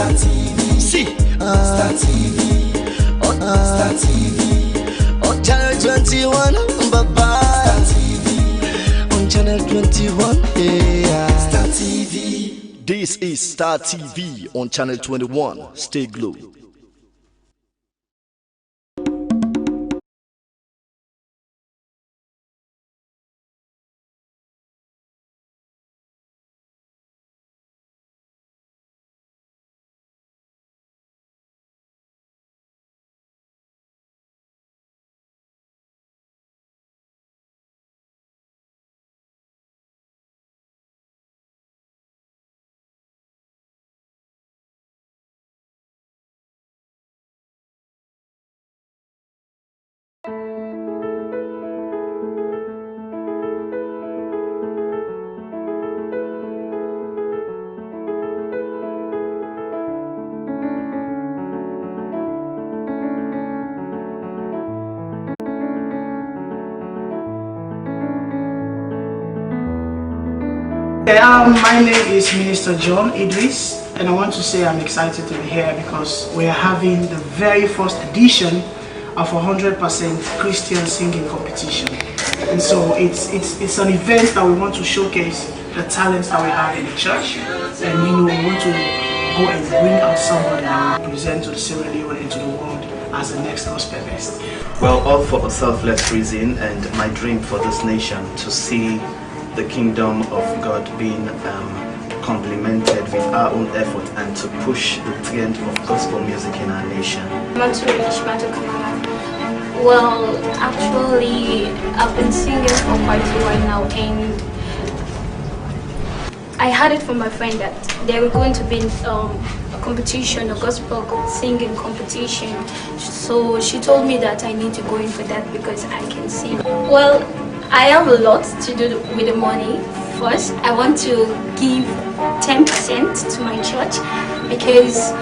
Star TV. See, Star TV. Star TV. On channel 21, bye-bye. Star TV. On channel 21, yeah. Star TV. This is Star TV on channel 21. Stay glued. My name is Minister John Idris, and I want to say I'm excited to be here because we are having the very first edition of 100% Christian singing competition. And so it's an event that we want to showcase the talents that we have in the church, and we want to go and bring out somebody that will present to the Sierra Leone and to the world as the next gospel best. Well, all for a selfless reason, and my dream for this nation to see the kingdom of God being complemented with our own effort and to push the trend of gospel music in our nation. Well, actually, I've been singing for quite a while now, and I heard it from my friend that there were going to be a competition, a gospel singing competition. So she told me that I need to go in for that because I can sing. Well, I have a lot to do with the money. First, I want to give 10% to my church because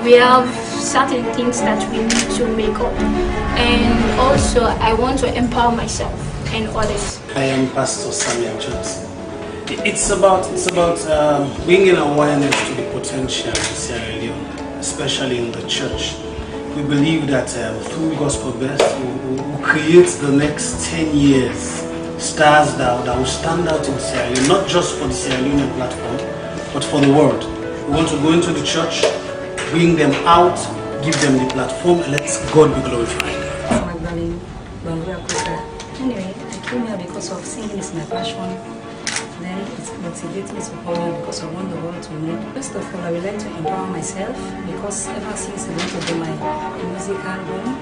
we have certain things that we need to make up. And also, I want to empower myself and others. I am Pastor Samuel Johnson. It's about bringing awareness to the potential in Sierra Leone, especially in the church. We believe that through Gospel Best, we will create the next 10 years stars that will stand out in Sierra Leone, not just for the Sierra Leone platform, but for the world. We want to go into the church, bring them out, give them the platform, and let God be glorified. Anyway, I came here because of singing is my passion. Then it's motivating to come here because I want the world to know. First of all, I would like to empower myself because ever since I want to do my music album,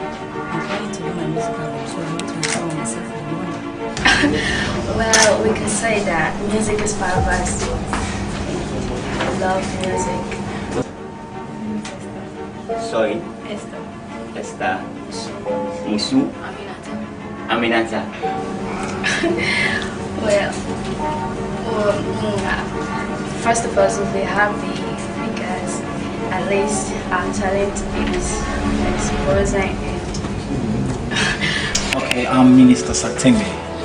I'm trying to do my music album, so I want to empower myself for the money. Well, we can say that music is part of us. I love music. Sorry? Esther. Esther. Musu. Aminata. Well, first of all, we have the because at least our talent is exposing. Okay, I'm Minister Satenge.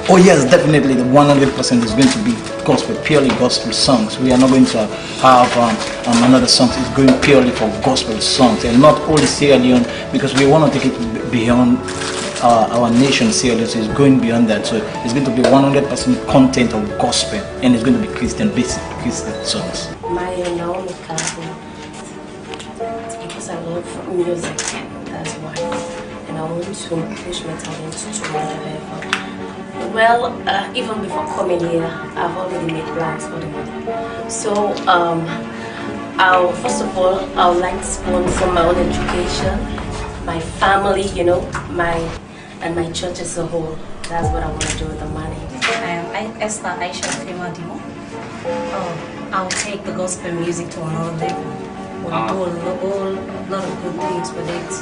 Oh yes, definitely the 100% is going to be gospel, purely gospel songs. We are not going to have another song. It's going purely for gospel songs, and not only Sierra Leone, because we want to take it beyond our nation, Sierra Leone. So it's going beyond that. So it's going to be 100% content of gospel, and it's going to be Christian, basic Christian songs. My Naomi Catholic, because I love music, that's why, and I want to push my talent to another level. Well, even before coming here, I've already made plans for the money. So, first of all, I would like to sponsor my own education, my family, and my church as a whole. That's what I want to do with the money. I am Esther Aisha Femadimo. I'll take the gospel music to another level. We'll do a lot of good things with it.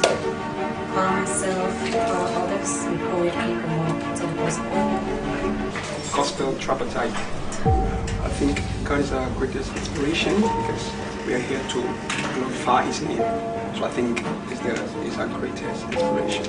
For myself, for others, we probably people more to the gospel. Gospel tripartite. I think God is our greatest inspiration because we are here to glorify His name. So I think it's our greatest inspiration.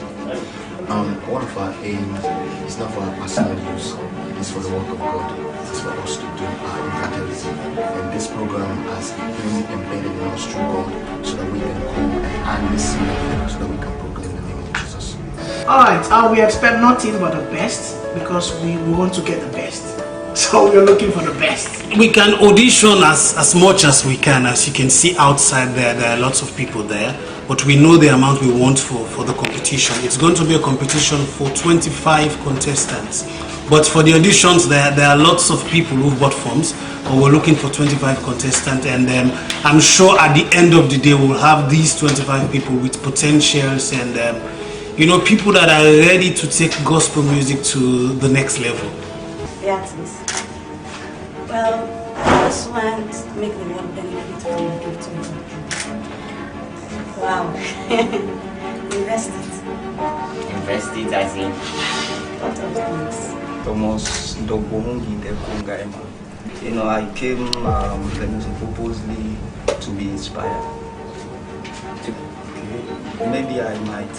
One of our aims is not for our personal use, it's for the work of God. It's for us to do our evangelism. And this program has been embedded in us through God so that we can go and earn the seed so that we can proclaim the name of Jesus. Alright, we expect nothing but the best because we want to get the best. So we're looking for the best. We can audition as much as we can. As you can see outside there are lots of people there. But we know the amount we want for the competition. It's going to be a competition for 25 contestants. But for the auditions, there are lots of people who've bought forms. But we're looking for 25 contestants. And I'm sure at the end of the day, we'll have these 25 people with potentials and people that are ready to take gospel music to the next level. The artist. Well, I just want to make the world benefit from the gift of God. Wow. Invest it. Invest it as in? What of things? I came purposely to be inspired. Maybe I might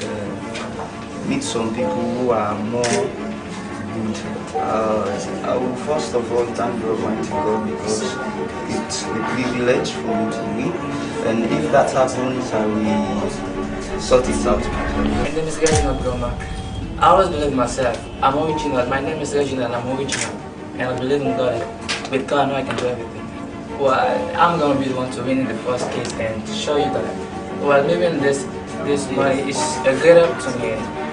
meet some people who are more good. I will first of all thank the Almighty God because it's a privilege for me to win. And if that happens, I will sort it out. My name is Reginald Goma. I always believe in myself. I'm original. My name is Reginald and I'm original. And I believe in God. With God, I know I can do everything. Well, I'm going to be the one to win in the first case and show you that, well, living this money is a great help to me.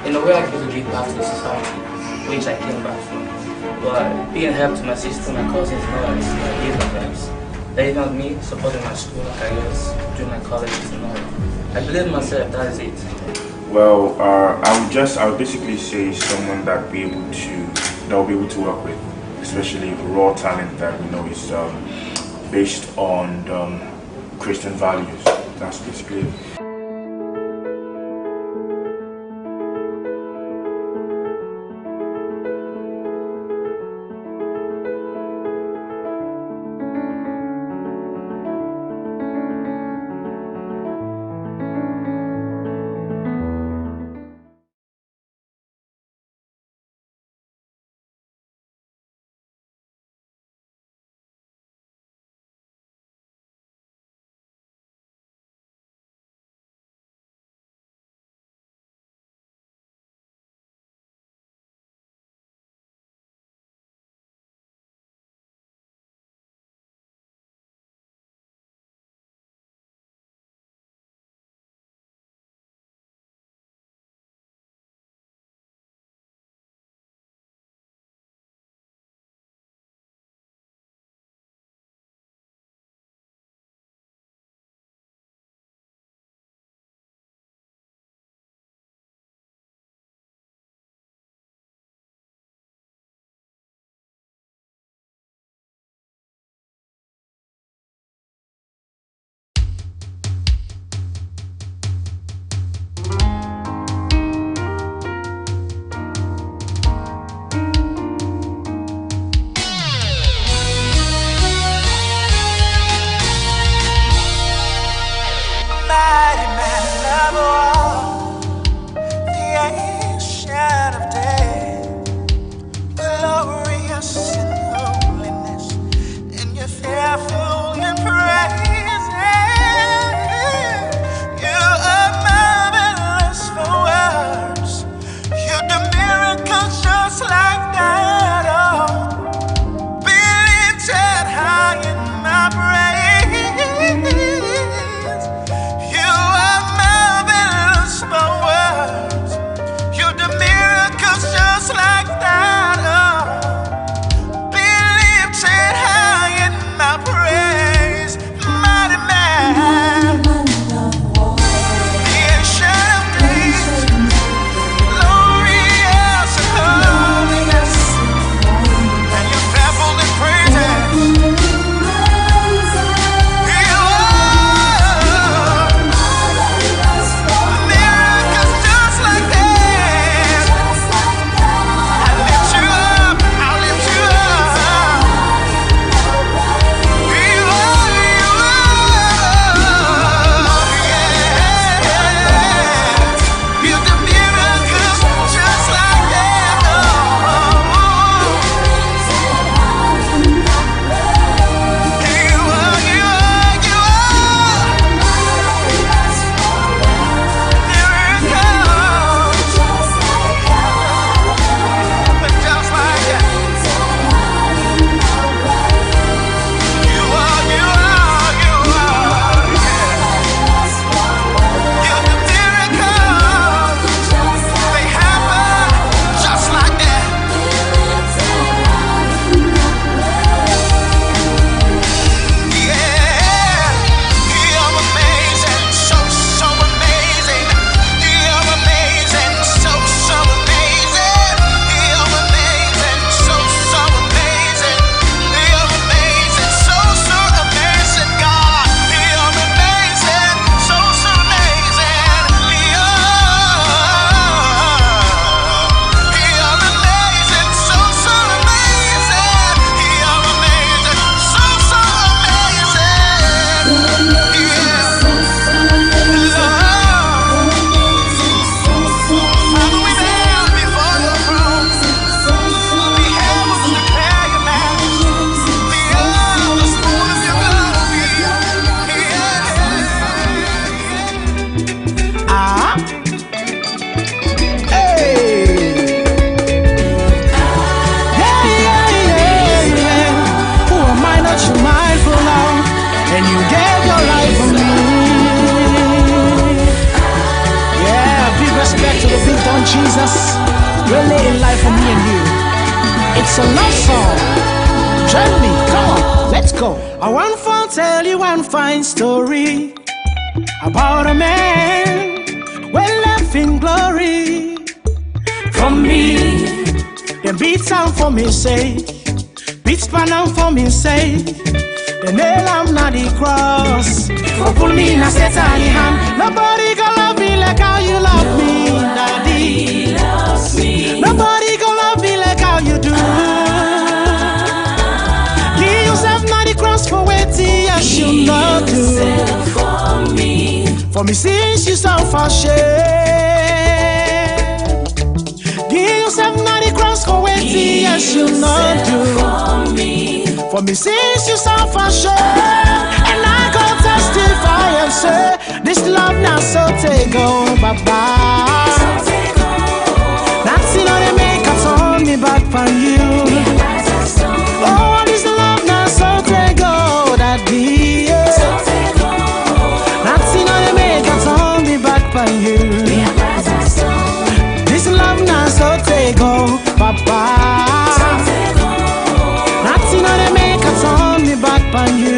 In a way, I give a big back to the society, which I came back from. But being help to my sister, my cousins, brothers, my kids, my friends. They not me supporting my school, careers, doing my colleges and all. I believe in myself, that is it. Well, I would basically say someone that will be able to work with, especially raw talent that we know is based on Christian values. That's basically it. Jesus, you're laying life for me and you. It's a love song. Join me, come on, let's go. I want to tell you one fine story about a man well left in glory. From me, they beat down for me, say, beat span down for me, say, they nail am na the cross. For pull me in a set on the hand. Nobody gonna love me like how you love me, Daddy. Nobody gonna love me like how you do. Give yourself na the cross for waiting, yes you not do. For me since you suffer shame. Give yourself na the cross for waiting, yes you not do. For me since you suffer shame. And I go testify and say, this love now so take on, bye-bye. That's it, they make us on me back from you. Oh, this love now so take on, Daddy. That's it, they make us on me back from you. This love now so take on, Papa. That's it, they make us on me back from you.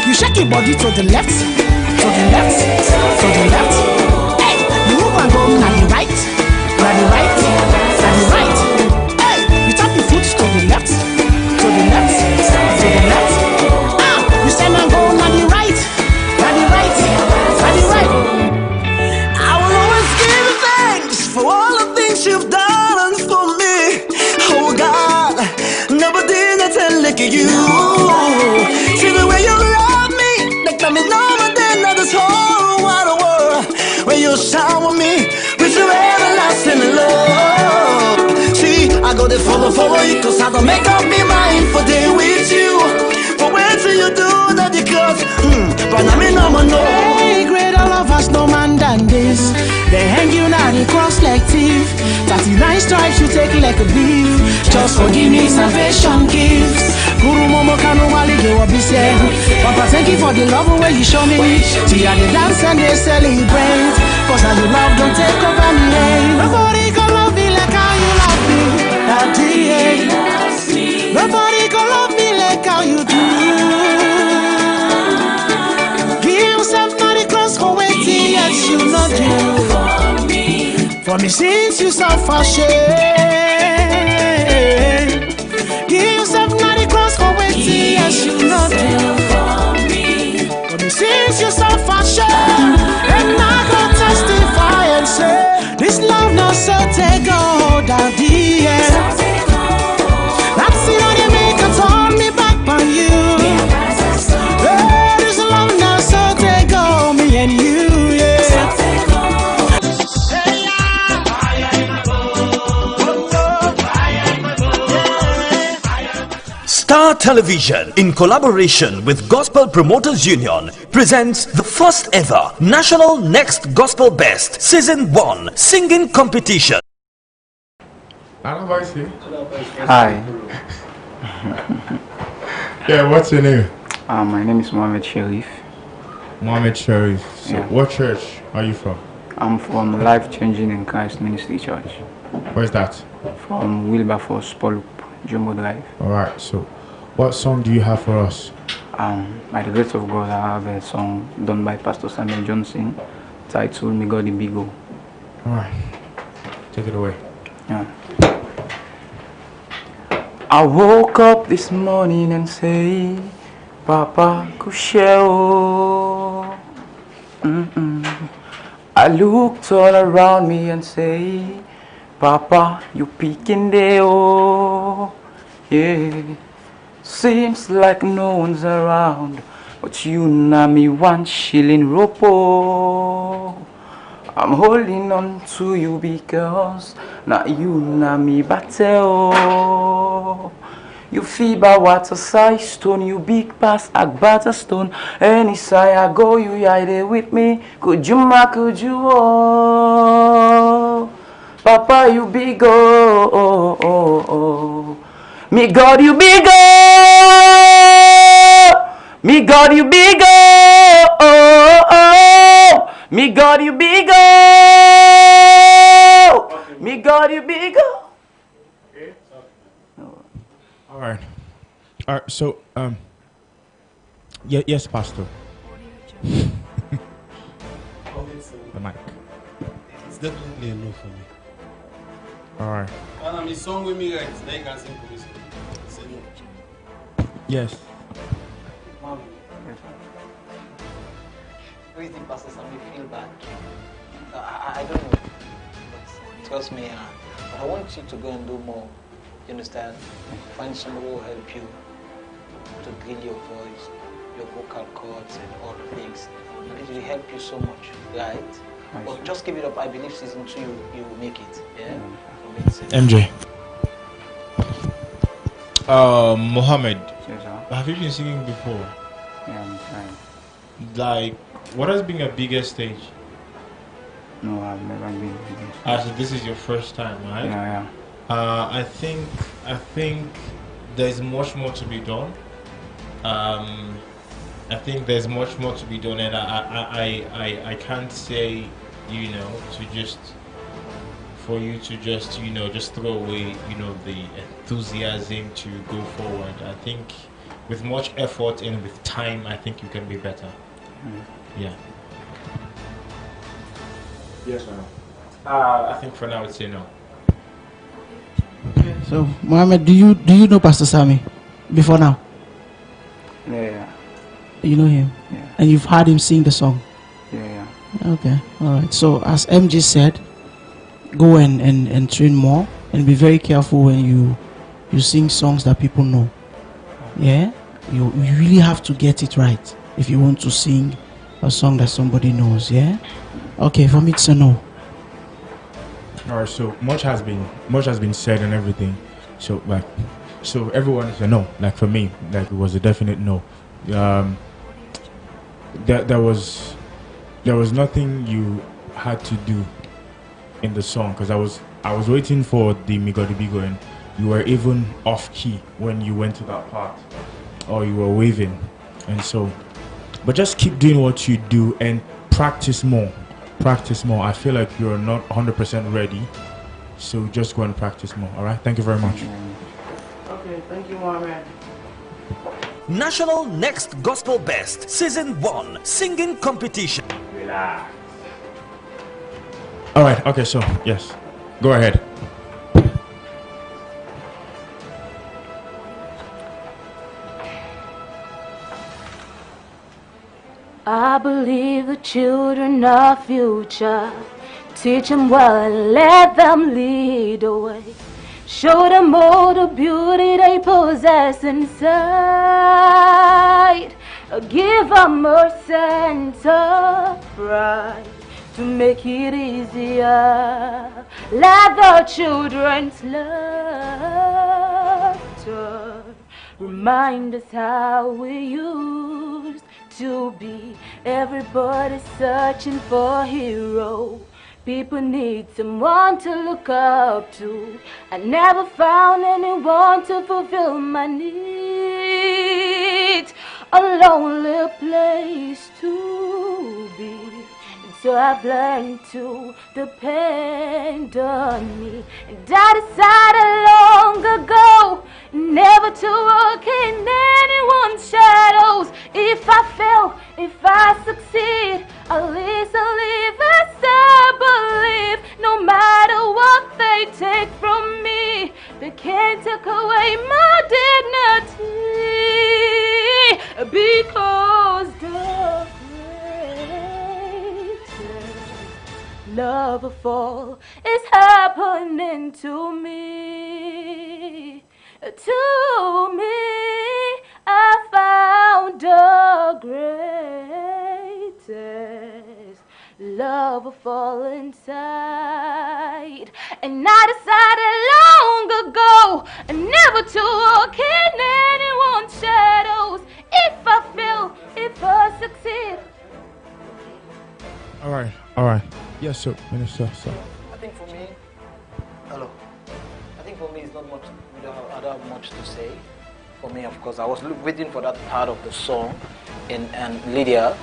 You shake your body to the left, to the left, to the left. Hey, you move and go now the right, now the right, now the right. Hey, you tap your foot to the left, to the left, to the left. Ah, you stand and go now the right, now the right, now the right. I will always give you thanks for all the things you've done for me. Oh God, never did I tell like you. See the way you love me, like I'm in over than this whole wide world. When you shower me with your everlasting love. See, I go to follow you, cause I don't make up my mind for day with you. But wait till you do that because, but I mean no man no. Hey, greater love has no man than this. They hang you now, they cross like thief. 39 stripes you take like a beef. Just forgive me, salvation gives. Guru Momo Kano Wali go up his head. Papa, thank you for the love way you show me. See how they dance and they celebrate. Cause as you love, don't take over me. Nobody can love me like how you love me, Daddy. Nobody can love me like how you do. Give yourself not the cross for waiting, yes you not do. For me since you suffer shame. Give yourself not the cross for waiting, yes you not do. For me since you suffer shame. And I go testify and say, this love not so take all Daddy. That's it, how they make it turn me back on you. Oh, this love not so take all me and you. Star Television, in collaboration with Gospel Promoters Union, presents the first ever National Next Gospel Best Season 1 Singing Competition. Hi. Yeah, what's your name? My name is Mohammed Sharif. Mohammed Sharif. So, Yeah. what church are you from? I'm from Life Changing in Christ Ministry Church. Where's that? From Wilberforce, Polup, Jumbo Drive. Alright, so what song do you have for us? By the grace of God, I have a song done by Pastor Samuel Johnson titled Me God the Big O. Alright, take it away. Yeah. I woke up this morning and say, Papa Kusheo. I looked all around me and say, Papa, you peeking there, oh. Yeah. Seems like no one's around, but you know me 1 shilling ropo. I'm holding on to you because now you know me better. You feeble water size stone, you big pass butter stone. Any side I go, you there with me. Could you oh? Papa, you big oh. Me God, you big oh. Me God, you big oh. Me God, you big oh. Me God, you big oh. All right. All right. So, yes, Pastor. The mic. It's definitely a no for me. All right. And it's song with me, right? Now you can sing for me. Say no. Yes. Do you think Pastor Sammy feel bad? I don't know. But trust me, but I want you to go and do more. You understand? Find someone who will help you to drill your voice, your vocal cords, and all the things. It will help you so much, right? But just give it up. I believe season 2 you will make it. Yeah. MJ. Yes, Mohammed. sir. Have you been singing before? Yeah, I'm trying. Like, what has been your biggest stage? No, I've never been. So this is your first time, right? Yeah. I think there's much more to be done. I think there's much more to be done, and I can't say, for you to just throw away, the enthusiasm to go forward. I think with much effort and with time, I think you can be better. Yeah. Yes or no? I think for now it's a no. So, Mohammed, do you know Pastor Sammy before now? Yeah. You know him? Yeah. And you've heard him sing the song? Yeah. Okay, all right. So, as MJ said, go and train more and be very careful when you sing songs that people know. Yeah? You really have to get it right if you want to sing a song that somebody knows. Yeah? Okay, for me it's a no. All right, so much has been said and everything. So everyone is a no. Like for me, like it was a definite no. There was nothing you had to do in the song, because I was waiting for the Migo the Bigo, and you were even off key when you went to that part, or you were waving, and so. But just keep doing what you do and practice more. Practice more. I feel like you're not 100% ready, so just go and practice more. All right. Thank you very much. Okay, thank you, Mohammed. National Next Gospel Best Season 1 Singing Competition. Relax. All right. Okay. So yes, go ahead. I believe the children are future. Teach them well and let them lead the way. Show them all the beauty they possess inside. Give them a sense of pride to make it easier. Let the children's laughter remind us how we used to be. Everybody's searching for a hero. People need someone to look up to. I never found anyone to fulfill my needs. A lonely place to be. So I've learned to depend on me. And I decided long ago never to walk in anyone's shadows. If I fail, if I succeed, at least I live as I believe. No matter what they take from me, they can't take away my dignity. Because the love of all is happening to me. To me, I found the greatest love of all inside. And I decided long ago never to walk in anyone's shadows. If I fail, if I succeed. All right. Yes, sir, Minister, sir. I think for me, hello. I think for me it's not much. I don't have much to say. For me, of course, I was waiting for that part of the song, and Lydia,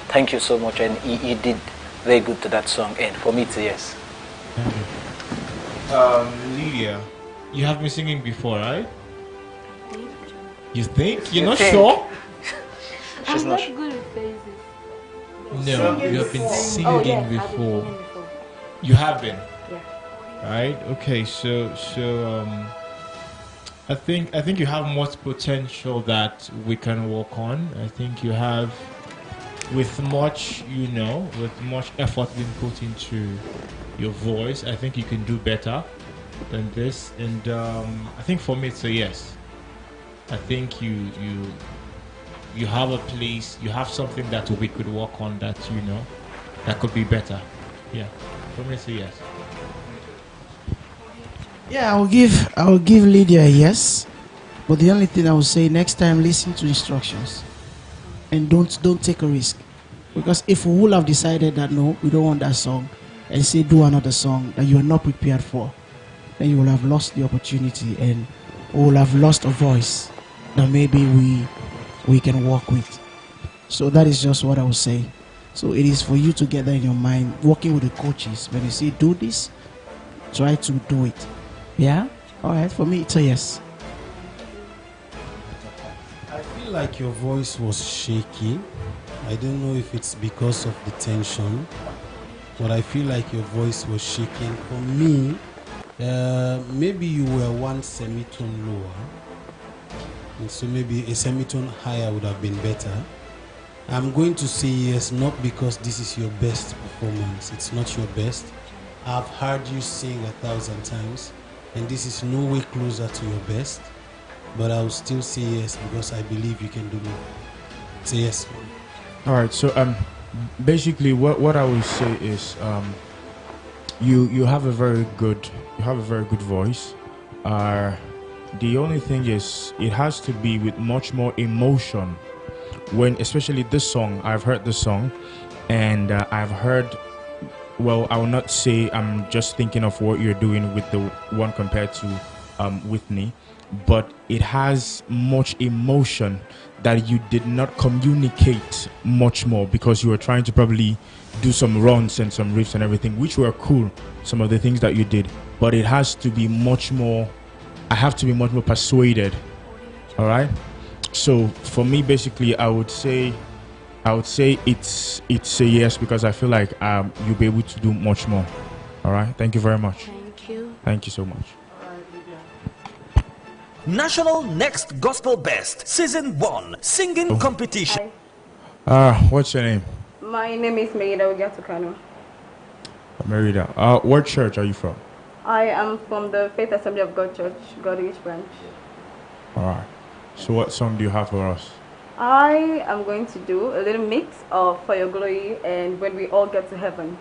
thank you so much. And you did very good to that song, and for me it's a yes. Lydia, you have been singing before, right? You think? You're You not think? sure? I'm not good with phases. No, you have been singing Oh, yes, I've been before. singing before. You have been. Yeah. Right? Okay, so I think you have much potential that we can work on. I think you have, with much with much effort being put into your voice, I think you can do better than this. And I think for me it's a yes. I think you have a place, you have something that we could work on that that could be better. Yeah, for me it's a yes. Yeah, I will give Lydia a yes. But the only thing I will say, next time listen to instructions and don't take a risk. Because if we would have decided that no, we don't want that song, and say do another song that you are not prepared for, then you will have lost the opportunity and we will have lost a voice that maybe we can work with. So that is just what I would say. So it is for you to get that in your mind, working with the coaches. When you say do this, try to do it. Yeah? Alright, for me it's a yes. I feel like your voice was shaky. I don't know if it's because of the tension, but I feel like your voice was shaking. For me, maybe you were one semitone lower, and so maybe a semitone higher would have been better. I'm going to say yes, not because this is your best performance. It's not your best. I've heard you sing 1,000 times, and this is no way closer to your best. But I will still say yes because I believe you can do more. Say yes. All right. So basically, what I will say is you have a very good voice. The only thing is it has to be with much more emotion. When especially this song, I've heard this song, and I've heard. Well, I will not say I'm just thinking of what you're doing with the one compared to Whitney, but it has much emotion that you did not communicate much more because you were trying to probably do some runs and some riffs and everything, which were cool, some of the things that you did, but it has to be much more, I have to be much more persuaded. All right. So for me, basically, I would say it's a yes because I feel like you'll be able to do much more. All right. Thank you very much. Thank you. Thank you so much. National Next Gospel Best Season 1 Singing Competition. What's your name? My name is Merida Ogatukano. Merida. What church are you from? I am from the Faith Assembly of God Church, Godrich branch. All right. So what song do you have for us? I am going to do a little mix of For Your Glory and When We All Get to Heaven.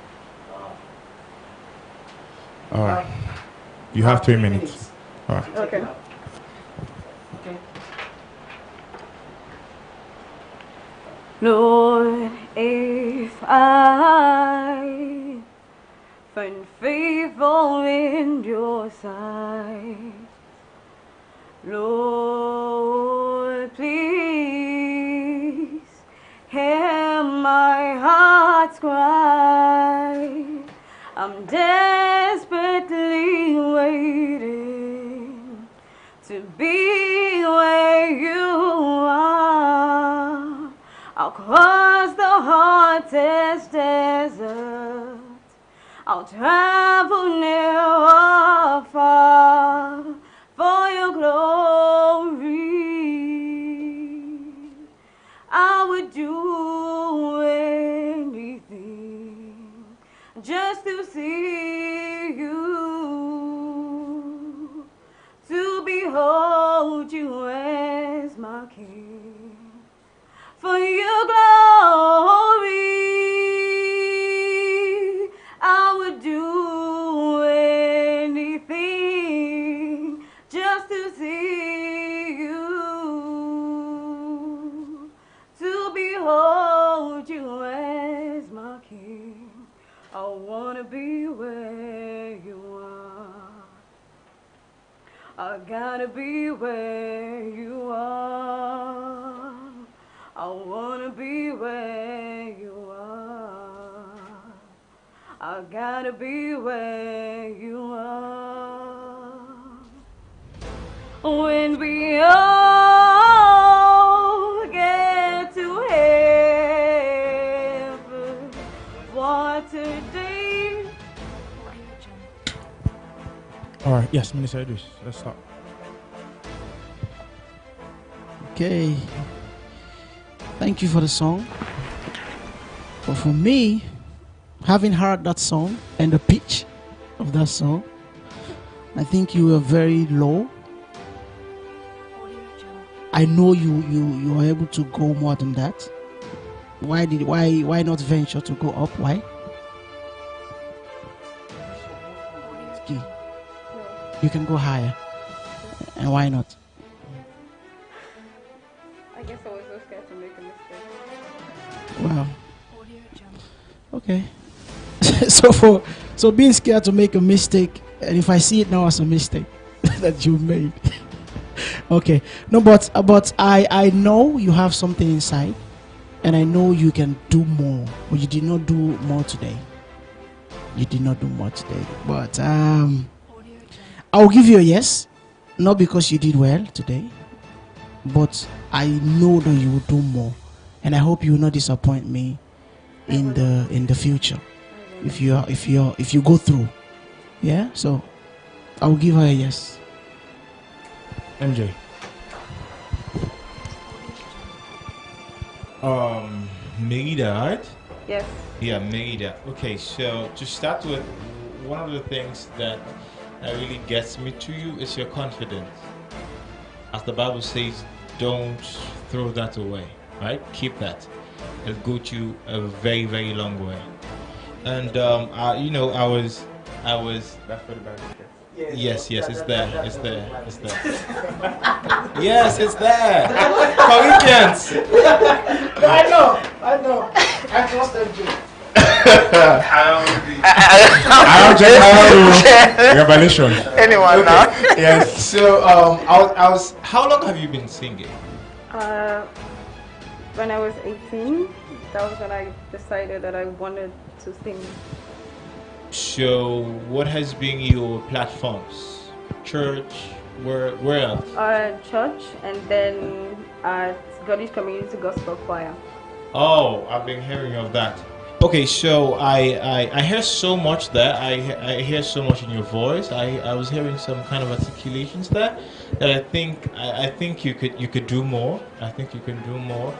All right. You have 3 minutes. All right. Okay. Lord, if I find favor in your sight, Lord, please hear my heart's cry. I'm desperately waiting to be where you are. I'll cross the hottest desert. I'll travel near or far for your glory. I would do anything just to see you, to behold you as my King. For your glory, I would do anything just to see you, to behold you as my King. I want to be where you are. I gotta be where you are. I wanna be where you are. I gotta be where you are. When we all get to heaven, what a day. All right, yes, Minister Idris, let's start. Okay. Thank you for the song. But for me, having heard that song and the pitch of that song, I think you were very low. I know you are able to go more than that. Why not venture to go up? Why? Okay. You can go higher. And why not? I guess I was so scared to make a mistake. Wow. Okay. so being scared to make a mistake, and if I see it now as a mistake that you made. Okay. No, but I know you have something inside, and I know you can do more. But you did not do more today. You did not do more today. But I'll give you a yes, not because you did well today, but I know that you will do more, and I hope you will not disappoint me in the future if you go through. Yeah, so I'll give her a yes. MJ. Merida, right? Yes. Yeah, Merida. Okay, so to start with, one of the things that really gets me to you is your confidence. As the Bible says, don't throw that away, right? Keep that. It'll go to a very, very long way. And I was. That's what the Bible says. Yes, it's there. Yes, it's there. Corinthians. I know. I trust MJ. Revelation. Anyone now? Yes. So I was. How long have you been singing? When I was 18, that was when I decided that I wanted to sing. So what has been your platforms? Church? Where else? Church, and then at God's Community Gospel Choir. Oh, I've been hearing of that. Okay, so I hear so much there. I hear so much in your voice. I was hearing some kind of articulations there that I think you could do more. I think you can do more.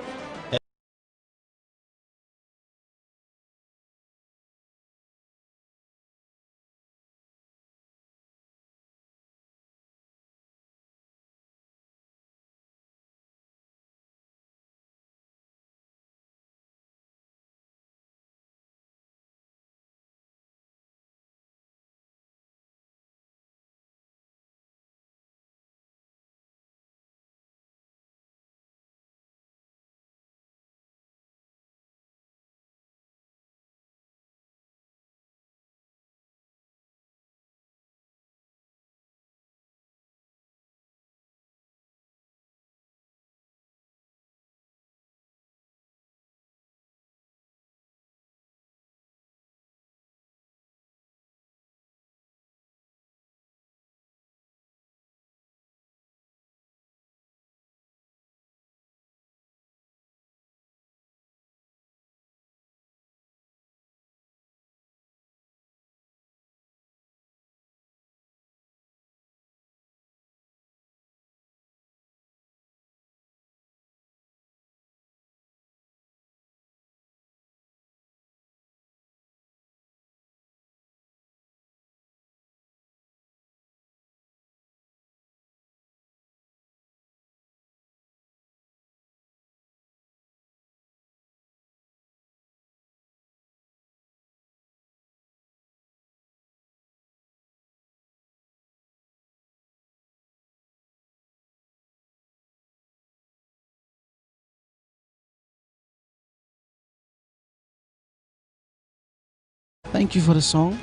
Thank you for the song.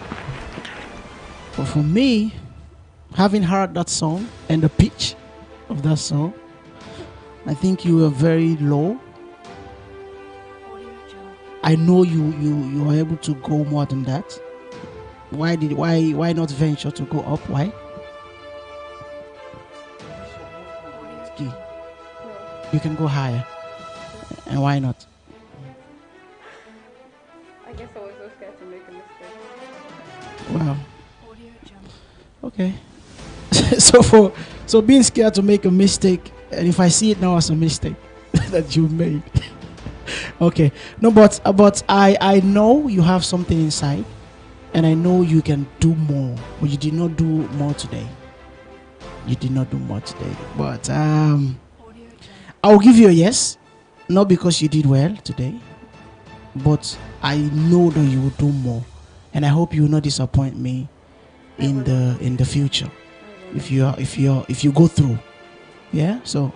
But for me, having heard that song and the pitch of that song, I think you were very low. I know you are able to go more than that. Why not venture to go up? Why? Key. You can go higher. And why not? I guess I was so scared to make a mistake. Wow. Okay. so being scared to make a mistake, and if I see it now as a mistake that you made. Okay. No, but I know you have something inside, and I know you can do more. But you did not do more today. You did not do more today. But I'll give you a yes, not because you did well today, but I know that you will do more, and I hope you will not disappoint me in the future if you go through. Yeah, so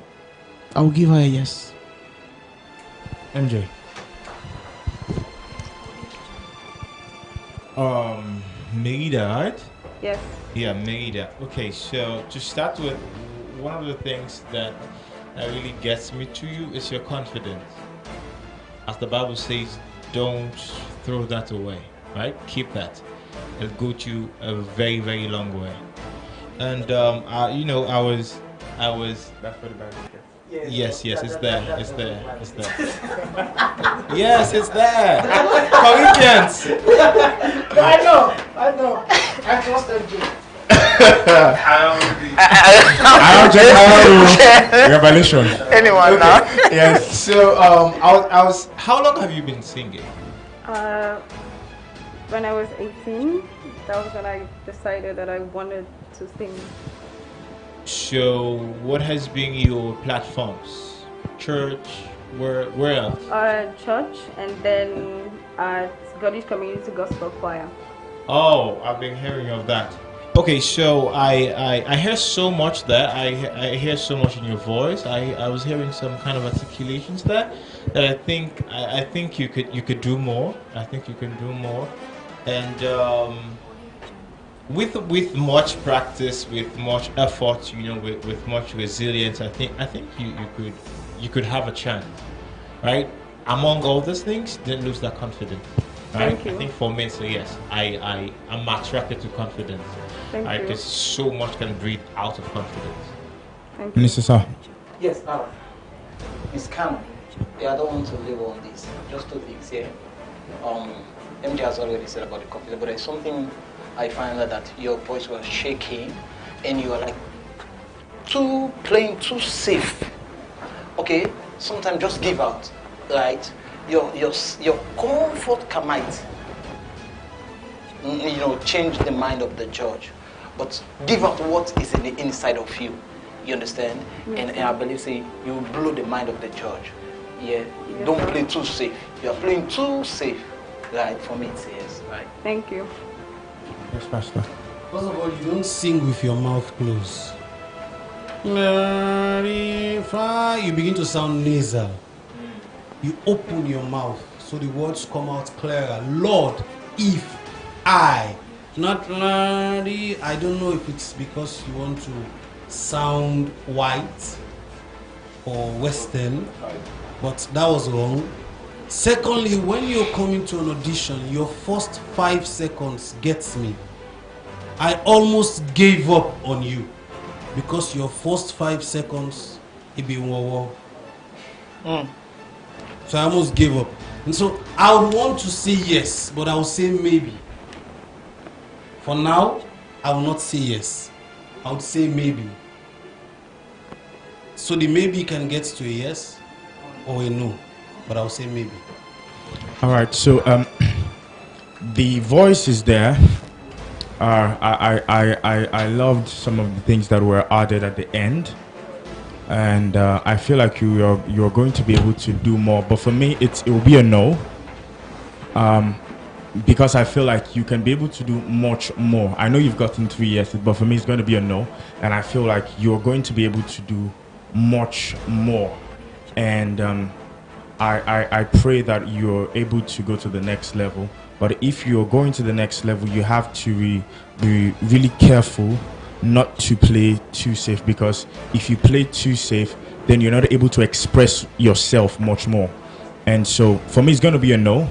I will give her a yes. MJ. Merida, right? Yes. Yeah, Merida. Okay, so to start with, one of the things that really gets me to you is your confidence. As the Bible says, don't throw that away, right? Keep that. It'll go to you a very, very long way. And I was. That's what the Bible says. Yes, it's there. Yes, it's there. Corinthians. I know. I trust MJ. I don't check Revelation. Anyone now? Yes. So I was. How long have you been singing? When I was 18, that was when I decided that I wanted to sing. So what has been your platforms? Church? Where else? Church, and then at God's Community Gospel Choir. Oh, I've been hearing of that. Okay, so I hear so much there. I hear so much in your voice. I was hearing some kind of articulations there that I think you could do more. I think you can do more, and with much practice, with much effort, with much resilience, I think you could have a chance, right? Among all these things, don't lose that confidence. Right? Thank you. I think for me, so yes, I'm attracted to confidence. Thank you. Because so much can breathe out of confidence. Thank you. Minister Sir. Yes, Miss Kano. Yeah, I don't want to live on this. Just two things here. MJ has already said about the confidence, but there's something I find out that your voice was shaking and you are like playing too safe. Okay? Sometimes just give out. Right? Your comfort can might change the mind of the judge. But give out what is in the inside of you. You understand? Yes, and I believe you will blow the mind of the judge. Yeah. Yes, Don't sir. play too safe. You are playing too safe. Right? For me it's yes. Right. Thank you. Yes, Pastor. First of all, you don't sing with your mouth closed. You begin to sound nasal. You open your mouth so the words come out clearer. Lord, if I, not Larry. I don't know if it's because you want to sound white or Western, but that was wrong. Secondly, when you're coming to an audition, your first 5 seconds gets me. I almost gave up on you because your first 5 seconds, it be wow. So I almost gave up. And so I would want to say yes, but I will say maybe. For now, I will not say yes. I would say maybe. So the maybe can get to a yes or a no, but I will say maybe. All right, so the voice is there. I loved some of the things that were added at the end, and I feel like you're going to be able to do more. But for me, it will be a no, because I feel like you can be able to do much more. I know you've gotten 3 years, but for me, it's going to be a no, and I feel like you're going to be able to do much more, and I pray that you're able to go to the next level. But if you're going to the next level, you have to be really careful not to play too safe, because if you play too safe, then you're not able to express yourself much more. And so for me, it's going to be a no,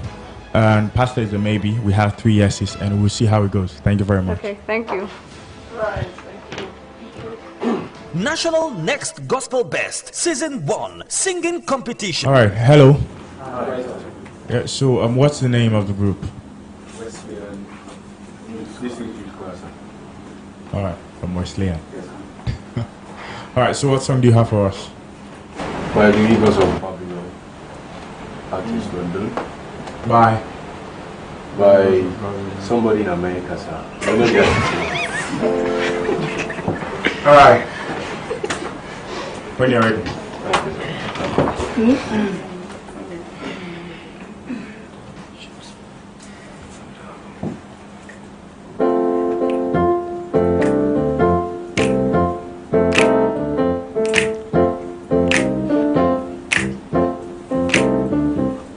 and Pastor is a maybe. We have 3 yeses, and we'll see how it goes. Thank you very much. Okay, thank you. Right. National Next Gospel Best Season 1 Singing Competition. All right, hello. Yeah, so what's the name of the group? All right, from Wesleyan. All right, so what song do you have for us? By the Rivers of Babylon, artist London. By somebody in America, sir. All right. When you're ready.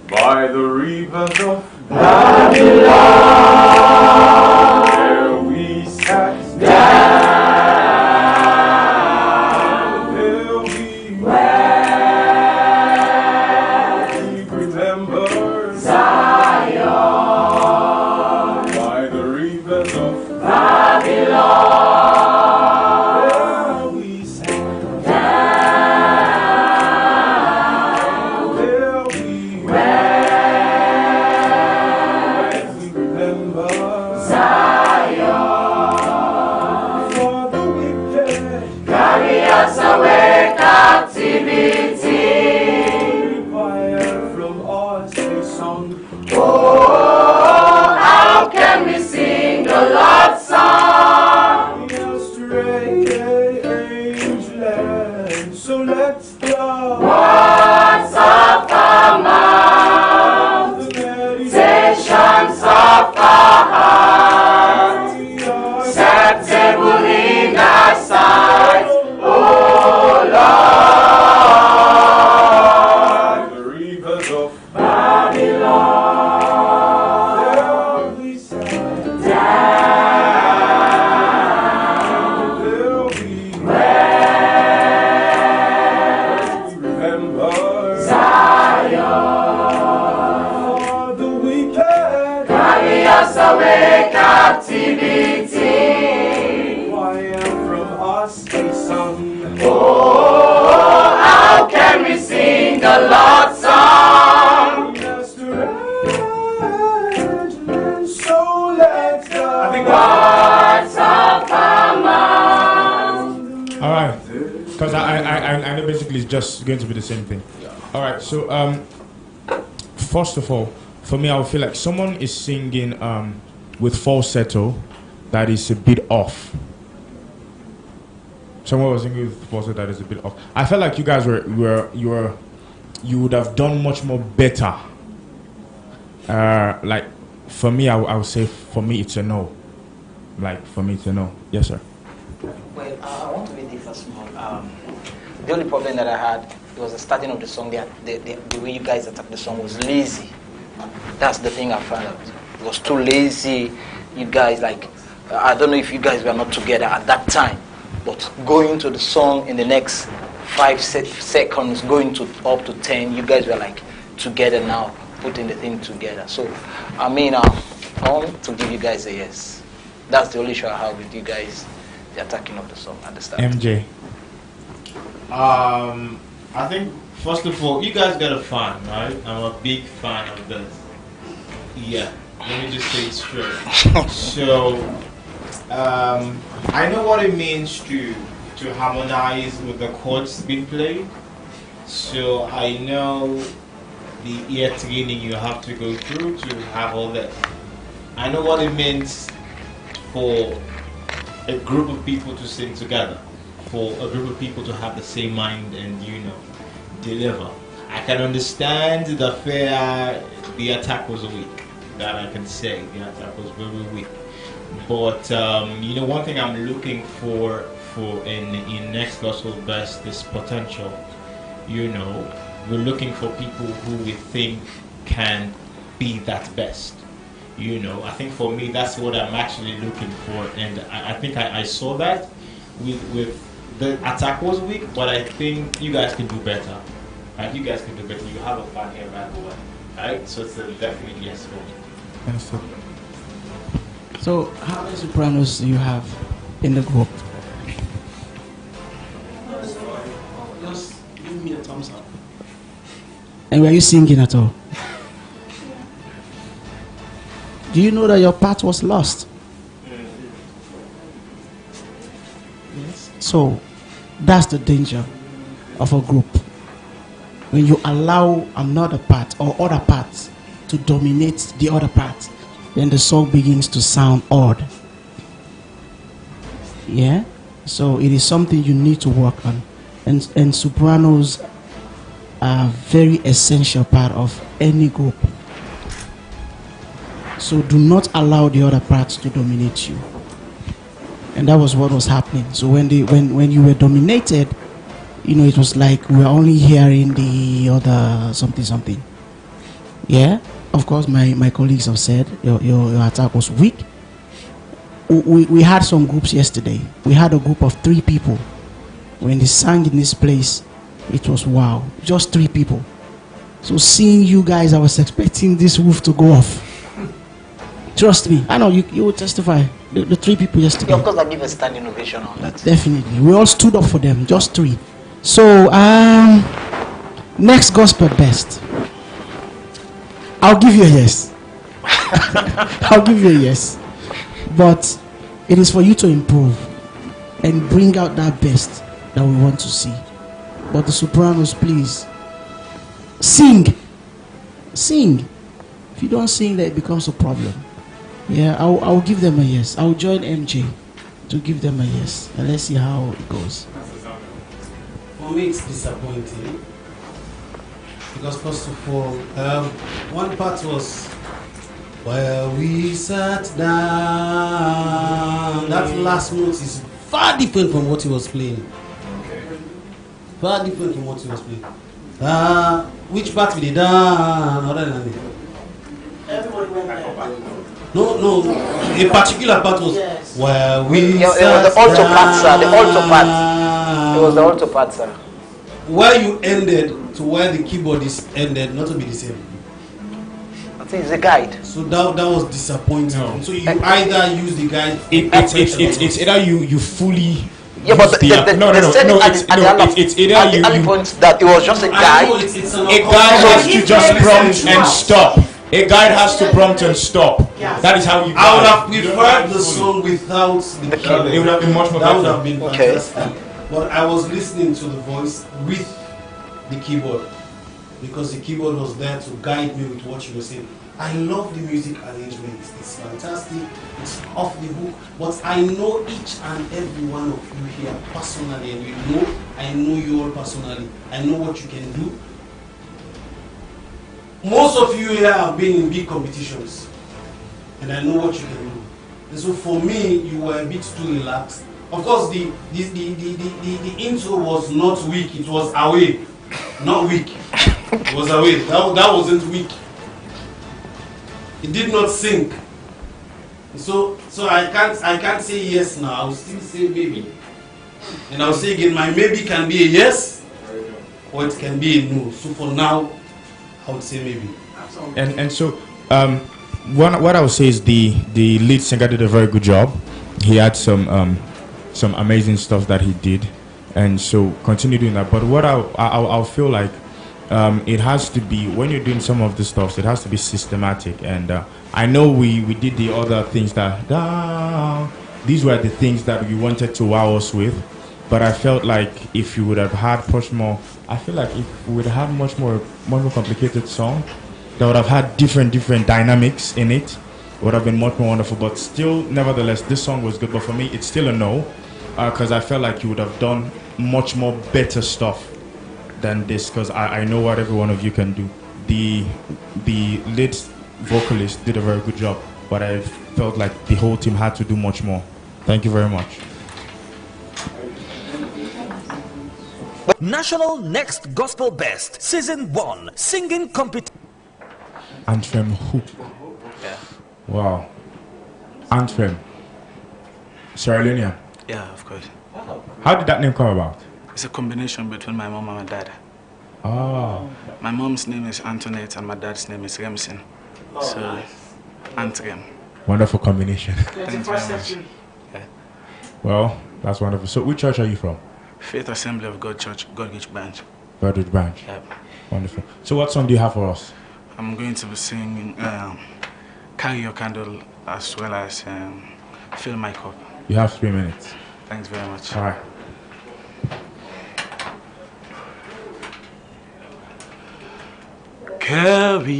By the rivers of Babylon, where we sat down, will be where we remember Zion. By the rivers of Babylon, where we sat down, will be where away captivity. Require from us a song. Oh, how can we sing the Lord's song? Yesterday, angel, so let's go. Words of our mouth, the meditations of our heart, acceptable in thy sight. Oh Lord, the rivers of Babylon, we sat down, will be where we remember Zion. For the wicked carry us away captivity. From us a song. Oh, how can we sing the Lord's song? So let's go. Words of our mouth. All right, because I know basically it's just going to be the same thing. All right, so first of all, for me, I would feel like someone is singing with falsetto that is a bit off. Someone was singing with falsetto that is a bit off. I felt like you guys you would have done much more better. Like for me, I would say for me it's a no. Like for me it's a no. Yes, sir. Well, I want to be different small. The only problem that I had was the starting of the song. The way you guys attacked the song was lazy. That's the thing I found out. It was too lazy. You guys, like, I don't know if you guys were not together at that time, but going to the song in the next 5 seconds, going to up to 10, you guys were like together now, putting the thing together. So, I mean, I want to give you guys a yes. That's the only issue I have with you guys, the attacking of the song at the start. MJ. I think first of all, you guys got a fan, right? I'm a big fan of this. Yeah, let me just say it straight. So, I know what it means to harmonize with the chords being played. So I know the ear training you have to go through to have all that. I know what it means for a group of people to sing together, for a group of people to have the same mind and, deliver. I can understand the attack was weak. That I can say, the attack was very weak. But, one thing I'm looking for in Next Gospel Best is potential. We're looking for people who we think can be that best. I think for me, that's what I'm actually looking for. And I think I saw that with the attack was weak, but I think you guys can do better. You guys can do better. You have a fan here, by the way. Alright, so it's a definite yes for me. Understood. So, how many sopranos do you have in the group? Just give me a thumbs up. And were you singing at all? Do you know that your part was lost? Yes. So, that's the danger of a group. When you allow another part or other parts to dominate the other part, then the song begins to sound odd. Yeah? So it is something you need to work on. And sopranos are a very essential part of any group. So do not allow the other parts to dominate you. And that was what was happening. So when you were dominated, you know, it was like we were only hearing the other something. Yeah? Of course, my colleagues have said your attack was weak. We had some groups yesterday. We had a group of 3 people. When they sang in this place, it was wow. Just 3 people. So seeing you guys, I was expecting this roof to go off. Trust me. I know you will testify. The 3 people yesterday. Yeah, of course, I give a standing ovation on that. Definitely. We all stood up for them. Just 3. So, next gospel best. I'll give you a yes. I'll give you a yes. But it is for you to improve and bring out that best that we want to see. But the sopranos, please, sing. Sing. If you don't sing, then it becomes a problem. Yeah, I'll give them a yes. I'll join MJ to give them a yes. And let's see how it goes. For me, it's disappointing. Because first of all, one part was where we sat down. That last note is far different from what he was playing. Far different from what he was playing. Which part we did down? Other than it. Everybody went there. No. A particular part was where we it was the alto part, sir. The alto part. It was the alto part, sir. Where you ended to where the keyboardist ended, not to be the same. I think it's a guide. So that was disappointing. No. So you either use the guide. It's either you fully. Yeah, but it's either you point that it was just a guide. A guide has to just prompt and stop. A guide has to prompt and stop. Yes. That is how you. I would have preferred the song without the keyboard. It would have been much more better. That would have been fantastic. But I was listening to the voice with the keyboard because the keyboard was there to guide me with what you were saying. I love the music arrangement. It's fantastic. It's off the hook. But I know each and every one of you here personally, and I know you all personally. I know what you can do. Most of you here have been in big competitions, and I know what you can do. And so for me, you were a bit too relaxed. Of course, the intro was not weak. It was away, not weak. It was away. That wasn't weak. It did not sink. So I can't say yes now. I'll still say maybe, and I'll say again. My maybe can be a yes, or it can be a no. So for now, I would say maybe. And so what I would say is the lead singer did a very good job. He had some amazing stuff that he did, and so continue doing that. But what I'll feel like it has to be, when you're doing some of the stuff, it has to be systematic. And I know we did the other things that these were the things that we wanted to wow us with, but I felt like if you would have had much more, I feel like if we would have had much more complicated song that would have had different dynamics in it, would have been much more wonderful. But still, nevertheless, this song was good. But for me, it's still a no, because I felt like you would have done much more better stuff than this, because I know what every one of you can do. The lead vocalist did a very good job, but I felt like the whole team had to do much more. Thank you very much. National Next Gospel Best Season 1 Singing Competition. Anthem Hoop. Yeah. Wow. Anthem. Sierra Leonean. Yeah, of course. How did that name come about? It's a combination between my mom and my dad. Oh. My mom's name is Antoinette and my dad's name is Remsen. So, Antrem. Wonderful combination. Thanks very much. Yeah. Well, that's wonderful. So, which church are you from? Faith Assembly of God Church, Godrich Branch. Godrich Branch. Yep. Wonderful. So, what song do you have for us? I'm going to be singing Carry Your Candle as well as Fill My Cup. You have 3 minutes. Thanks very much. All right. Carry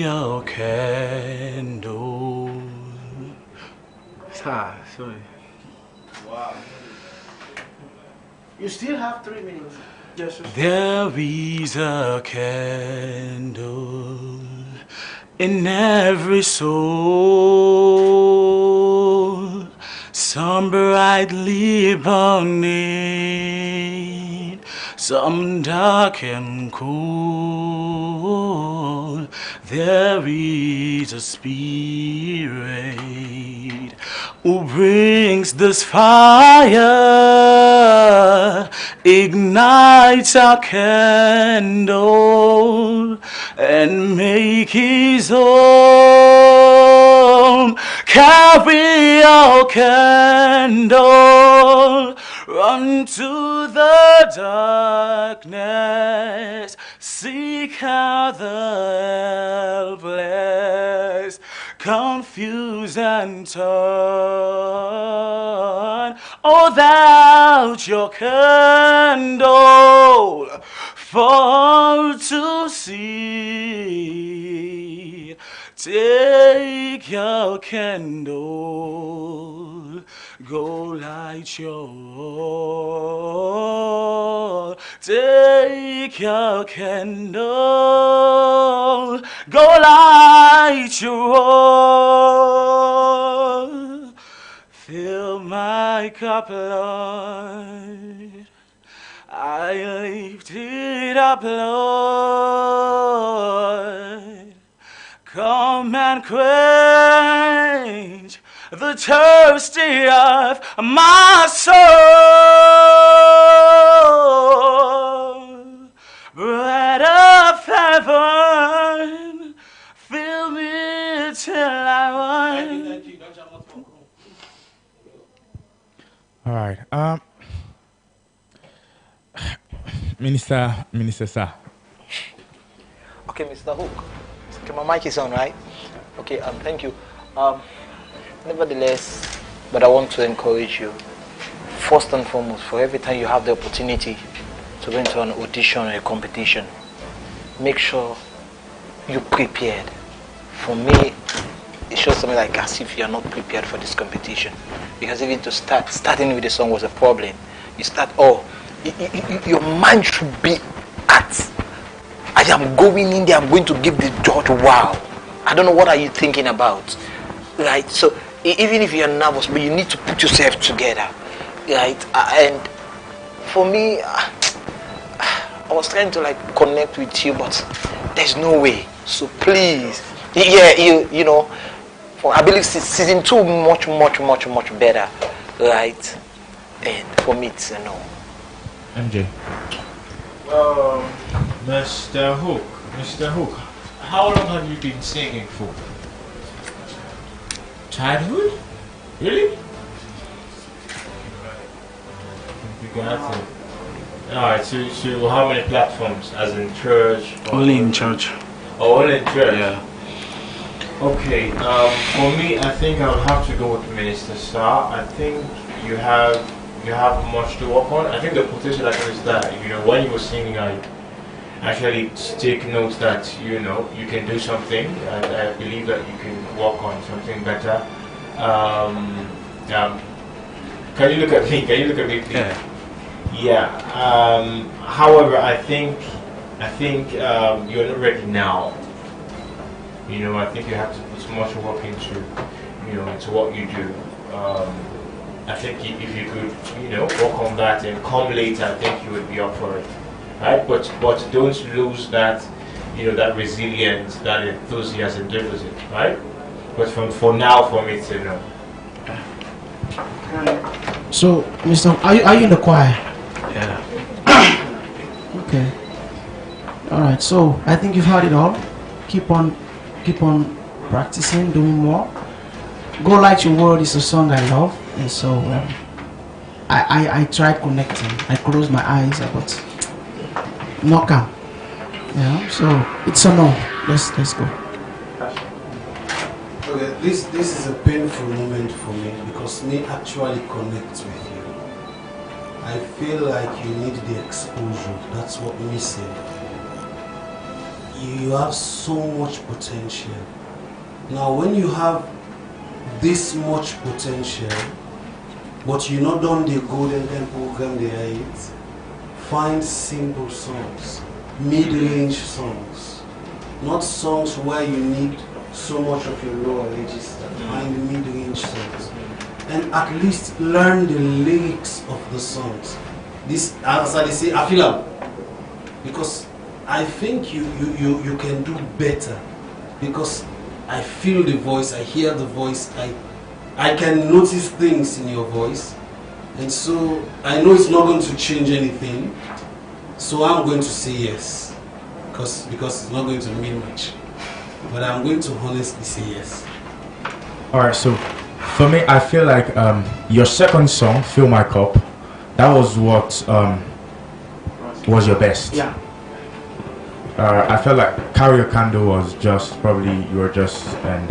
your candle. Sorry. Wow. You still have 3 minutes. Yes, sir. There is a candle in every soul, some brightly burning, some dark and cold. There is a spirit who brings this fire, ignites our candle, and make his own. Carry your candle, run to the darkness, seek out the helpless, confuse and turn. Oh, without your candle for to see. Take your candle, go light your. Take your candle, go light your. Fill my cup, Lord. I lift it up, Lord. Come and quench the thirsty of my soul. Bread of heaven, fill me till I want. All right. Minister Sir. Okay, Mr. Hook. Okay, my mic is on, right? Okay, thank you. Nevertheless, but I want to encourage you. First and foremost, for every time you have the opportunity to go into an audition or a competition, make sure you're prepared. For me, it shows something like as if you're not prepared for this competition. Because even to starting with the song was a problem. You start, your mind should be at, I am going in there, I'm going to give the judge wow. I don't know what are you thinking about, right? So even if you're nervous, but you need to put yourself together, right? And for me, I was trying to like connect with you, but there's no way. So please, you know, I believe season 2 much better, right? And for me, it's a no. MJ. Mr. Hook, how long have you been singing for? Childhood? Really? You got it. Alright, so how many platforms? As in church? Only in church. Oh, only in church? Yeah. Okay, for me, I think I would have to go with Minister Star. I think you have much to work on. I think the potential is that, you know, when you were singing, I actually take note that, you know, you can do something, and I believe that you can work on something better. Can you look at me? Can you look at me, please? Yeah. However, I think you're not ready now. You know, I think you have to put so much work into, you know, into what you do. I think if you could, you know, work on that and come later, I think you would be up for it, right? But don't lose that, you know, that resilience, that enthusiasm, deposit, right? But for now, for me, it's a no. So, Mr. Are you in the choir? Yeah. Okay. All right, so I think you've heard it all. Keep on practicing, doing more. Go Light Your World is a song I love, and so I tried connecting. I closed my eyes, but knock out. Yeah, so it's a no. Let's go. Okay, this is a painful moment for me because me actually connect with you. I feel like you need the exposure. That's what missing. You have so much potential. Now, when you have this much potential, but you not done the golden program they it, find simple songs, mid-range songs, not songs where you need so much of your lower register. Find mid-range songs, and at least learn the lyrics of the songs. This, as I say, I feel because I think you can do better, because I feel the voice, I hear the voice, I can notice things in your voice, and so I know it's not going to change anything, so I'm going to say yes, because it's not going to mean much, but I'm going to honestly say yes. Alright, so for me, I feel like your second song, Fill My Cup, that was what was your best. Yeah. I felt like Carry Your Candle was just probably and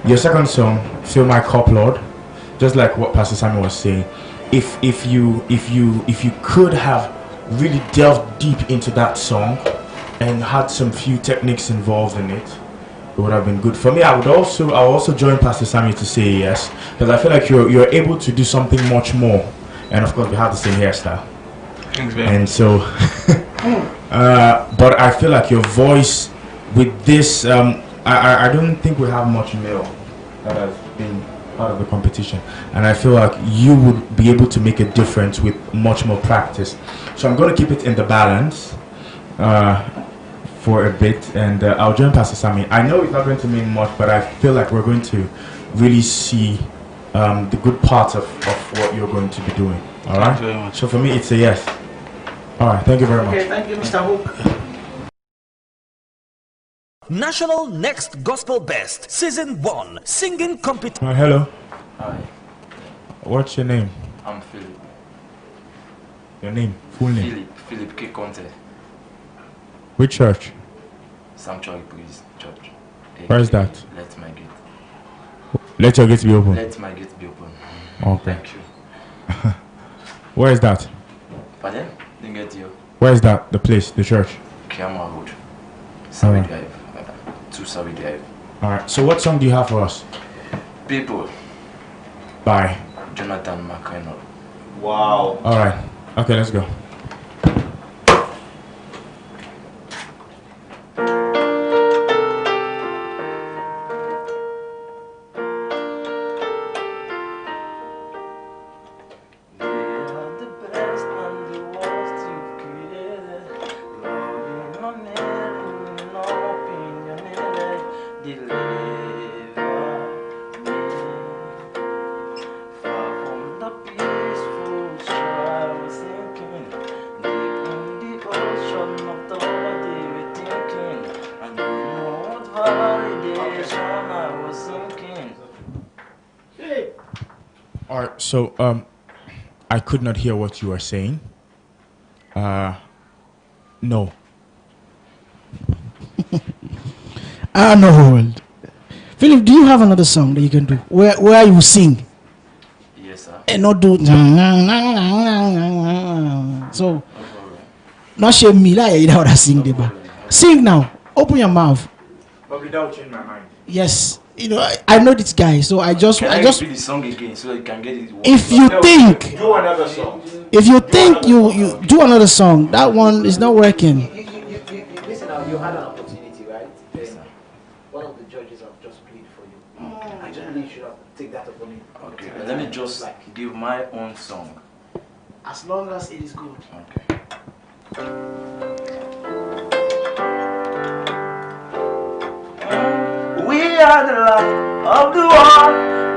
your second song, Fill My Cup, Lord, just like what Pastor Samuel was saying, if you could have really delved deep into that song and had some few techniques involved in it, it would have been good. For me, I'll also join Pastor Samuel to say yes, because I feel like you're able to do something much more, and of course we have the same hairstyle. Thanks, and so but I feel like your voice with this, I don't think we have much male that has been part of the competition, and I feel like you would be able to make a difference with much more practice. So I'm going to keep it in the balance for a bit, and I'll join Pastor Sammy. I know it's not going to mean much, but I feel like we're going to really see the good parts of what you're going to be doing. All right? Thank you very much. So for me, it's a yes. All right, thank you very much. Okay, thank you, Mr. Hook. National Next Gospel Best Season 1 Singing Competition. Hello. Hi, What's your name? I'm Philip. Your name? Full name? Philip K. Conte. Which church? Sanctuary Praise Church. Where is that? Let my gate. Let your gate be open. Let my gate be open. Okay. Thank you. Where is that? Pardon? Didn't get you. Where is that? The place, the church? Kiama Road. Sawi Alright. Drive. 2 Sawi Drive. Alright, so what song do you have for us? People. Bye. Jonathan McReynolds. Wow. Alright, okay, let's go. Alright, so I could not hear what you were saying. No. No. Philip, do you have another song that you can do where you sing? Yes, sir. And not do so not shame me like you know how to sing the bar. Sing now. Open your mouth. But without changing my mind. Yes. You know, I know this guy, so I just Can I repeat the song again so you can get it? if you think Do another song. if you think you do another song, that one is not working. Listen now, you had an opportunity, right? Yes, sir. One of the judges have just played for you. I just believe you should have take that upon you. Okay, let me just give my own song. As long as it is good. Okay. We are the light of the world.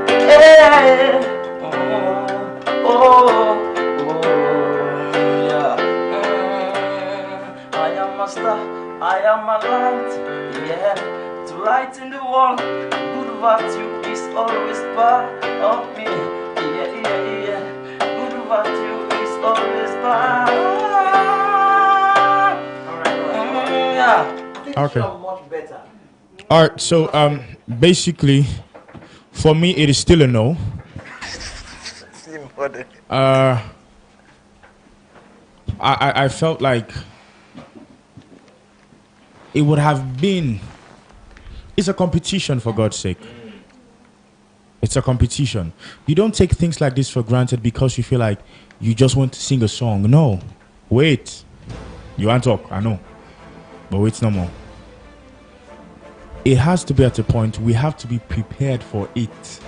Yeah. Oh, yeah. I am a a star, I am a light, yeah, to lighten the world. Good virtue is always part of me, yeah, yeah, yeah. Good virtue is always part. Yeah. Okay. All right. So basically, for me, it is still a no. I felt like it would have been. It's a competition, for God's sake. It's a competition. You don't take things like this for granted because you feel like you just want to sing a song. No. Wait. You want to talk, I know. But wait no more. It has to be at a point we have to be prepared for it.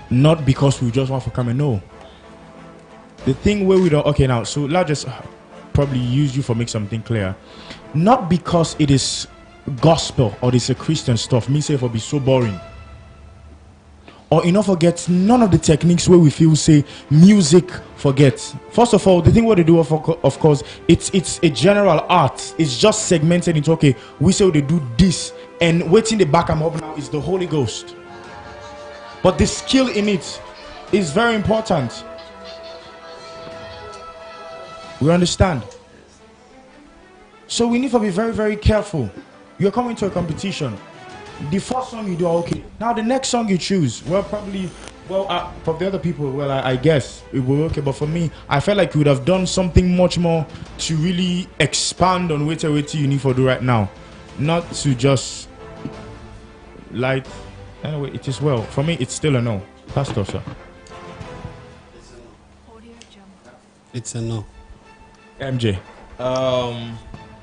Not because we just want to come and know. The thing where we don't... Okay, now, so let's just probably use you for make something clear. Not because it is gospel or it's a Christian stuff means it will be so boring. Or enough forget none of the techniques where we feel say music forgets. First of all, the thing what they do of course it's a general art. It's just segmented into okay, we say they do this and waiting the back I'm up now is the Holy Ghost. But the skill in it is very important. We understand. So we need to be very, very careful. You're coming to a competition. The first song you do are okay. Now the next song you choose, well, probably, well, for the other people, well, I guess it will be okay. But for me, I felt like you would have done something much more to really expand on what you need to do right now, not to just like. Anyway, it is well. For me, it's still a no. Pastor, sir. It's a no. MJ.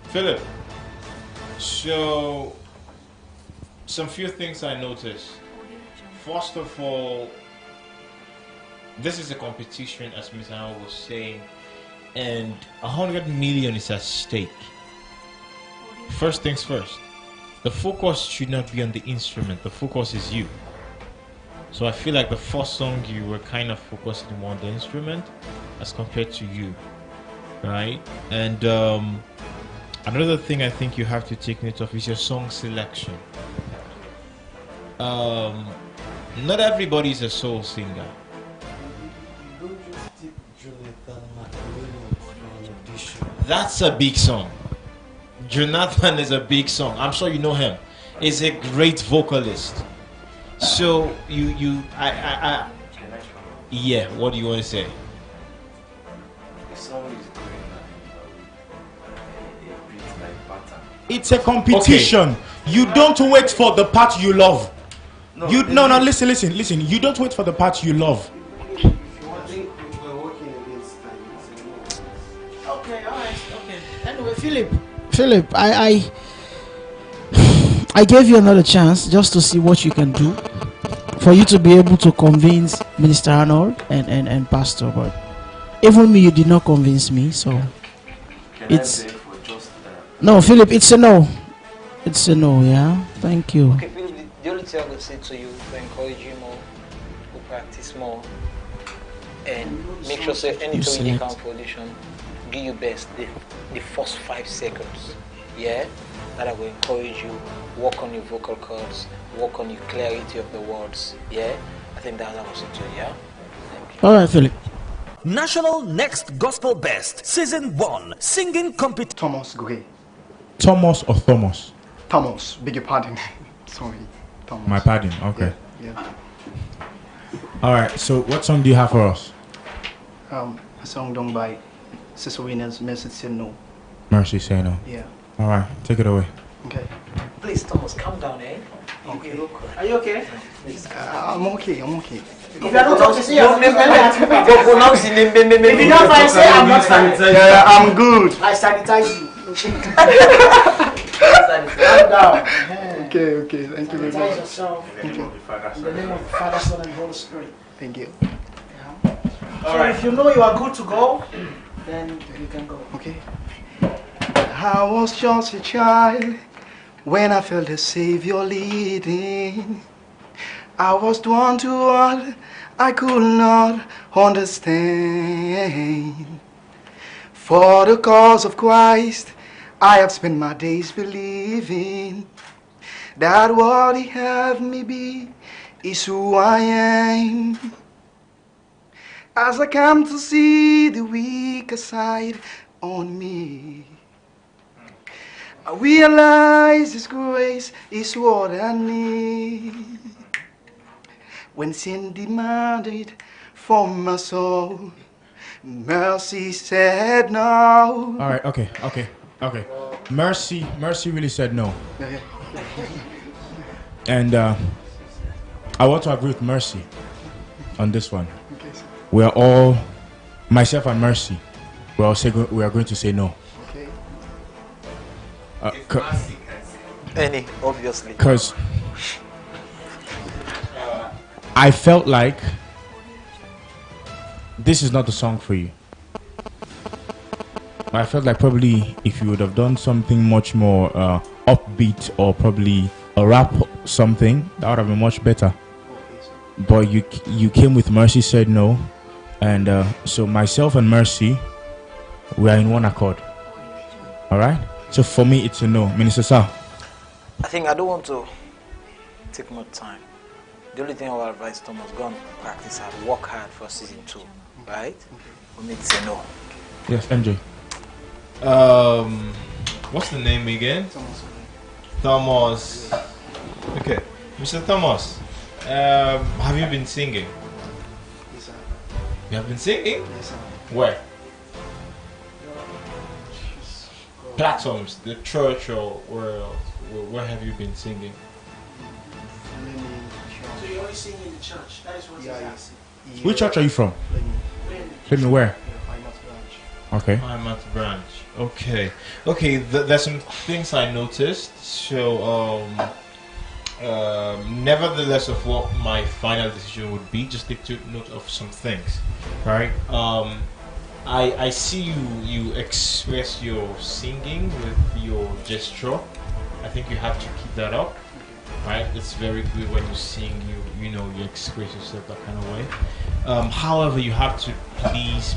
Philip. So, some few things I noticed. First of all, this is a competition, as Ms. Howard was saying, and 100 million is at stake. First things first, the focus should not be on the instrument. The focus is you. So I feel like the first song you were kind of focusing more on the instrument as compared to you, right? And another thing I think you have to take note of is your song selection. Not everybody is a soul singer. That's a big song. Jonathan is a big song. I'm sure you know him. He's a great vocalist. So yeah, what do you want to say? The song is going a bit like pattern. It's a competition. Okay. You don't wait for the part you love. No, listen. You don't wait for the part you love. Okay, alright, okay. Anyway, Philip, I gave you another chance just to see what you can do for you to be able to convince Minister Arnold and Pastor, but even me, you did not convince me, so it's no, Philip, it's a no. It's a no, yeah. Thank you. Okay, Philip, the only thing I would say to you to encourage you more, to practice more, and make sure say anything you can for audition, do your best the first 5 seconds. Yeah? That I will encourage you, work on your vocal cords, work on your clarity of the words. Yeah? I think that's what I was into, yeah? Alright, Philip. National Next Gospel Best Season 1 Singing Competition. Thomas Gray. Thomas or Thomas? Thomas, beg your pardon. Sorry, Thomas. My pardon, okay. Yeah. Alright, so what song do you have for us? A song done by Sister Winners, Mercy Say No. Mercy Say No. Yeah. Alright, take it away. Okay. Please, Thomas, calm down, eh? Okay. Are you okay? I'm okay. If you're not okay, say you're If you don't find, say I'm not fine. Yeah, I'm good. I sanitize you. Calm down. Okay, thank you very Sanitize much. yourself. In the name of the Father, Son, and Holy Spirit. Thank you. So if you know you are good to go, then you can go. Okay. I was just a child when I felt the Savior leading. I was drawn to what I could not understand. For the cause of Christ, I have spent my days believing that what He have me be is who I am. As I come to see the weaker side on me, I realize His grace is what I need. When sin demanded from my soul, mercy said no. All right, okay. Mercy really said no. And I want to agree with Mercy on this one. We are all, myself and Mercy, we are going to say no. Any, obviously. Because I felt like this is not the song for you. I felt like probably if you would have done something much more upbeat, or probably a rap something, that would have been much better. But you came with Mercy said no, and so myself and Mercy, we are in one accord. All right. So for me, it's a no, Minister Sir. I think I don't want to take more time. The only thing I will advise Thomas, go and practice hard, work hard for season 2, right? For me, it's a no. Yes, MJ. What's the name again? Thomas. Okay, Mr. Thomas. Have you been singing? Yes, sir. You have been singing? Yes, sir. Where? Platforms, the church, or where have you been singing? So you only sing in the church? That is what he's asking. Which church are you from? Let me where? Okay. Plymouth branch. Okay. There's some things I noticed. So, nevertheless, of what my final decision would be, just take note of some things, right? I see you express your singing with your gesture. I think you have to keep that up, right? It's very good when you sing. You express yourself that kind of way. However, you have to please,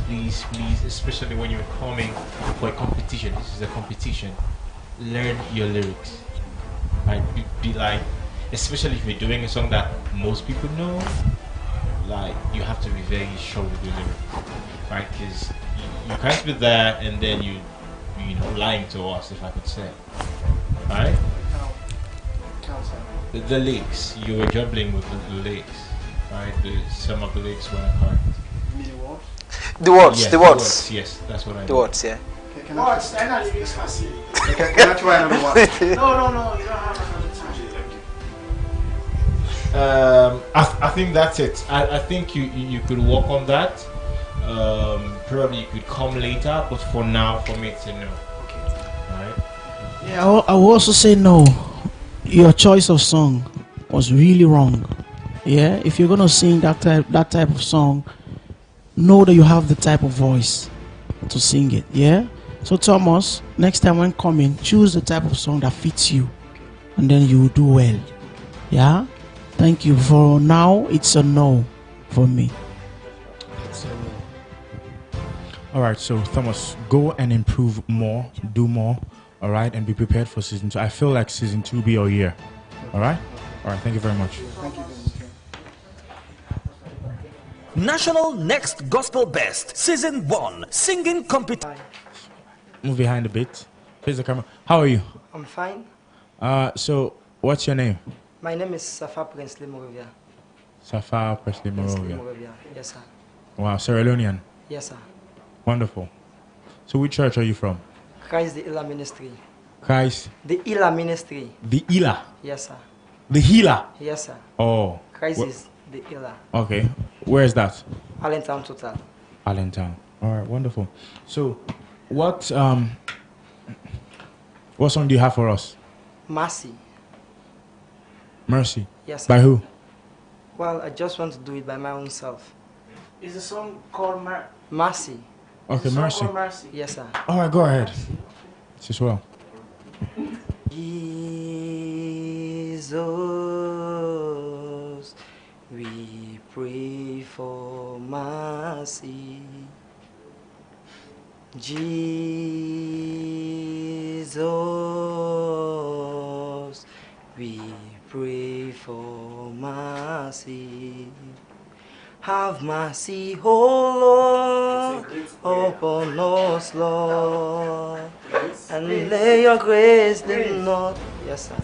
especially when you're coming for a competition. This is a competition. Learn your lyrics, right? Be like, especially if you're doing a song that most people know, like you have to be very sure with your lyrics, right? Because you can't be there and then you lying to us, if I could say, right? The lyrics, you were juggling with the lyrics, right? Some of the lyrics were correct. You mean the words? The words, yes, the words. Yes, that's what I mean. The words, yeah. Can I try another one? No, you don't have another time. I think that's it. I think you could work on that. Probably you could come later, but for now, for me, it's a no. Okay. Right? Yeah, I will also say no. Your choice of song was really wrong. Yeah, if you're gonna sing that type of song, know that you have the type of voice to sing it. Yeah. So Thomas, next time when coming, choose the type of song that fits you, and then you will do well. Yeah. Thank you. For now, it's a no for me. All right, so Thomas, go and improve more, do more, all right, and be prepared for season 2. I feel like season 2 will be your year. All right. Thank you very much. Thank you. National Next Gospel Best Season 1 Singing Competition. Move behind a bit. Face the camera. How are you? I'm fine. So what's your name? My name is Safa Presley Morovia. Safa Presley Morovia. Yes, sir. Wow, Sierra Leonean. Yes, sir. Wonderful. So which church are you from? Christ the Ila Ministry. Christ? The Ila Ministry. The Ila? Yes, sir. The Healer? Yes, sir. Oh. Christ is the Ila. Okay. Where is that? Allentown Total. Allentown. All right, wonderful. So what song do you have for us? Mercy. Mercy? Yes, sir. By who? Well, I just want to do it by my own self. Is the song called Mercy? Okay, Mercy. Yes, sir. All right, go ahead. It's as well. Jesus, we pray for mercy. Jesus, we pray for mercy. Have mercy, O Lord, upon us, Lord, and lay your grace did not. Yes, sir.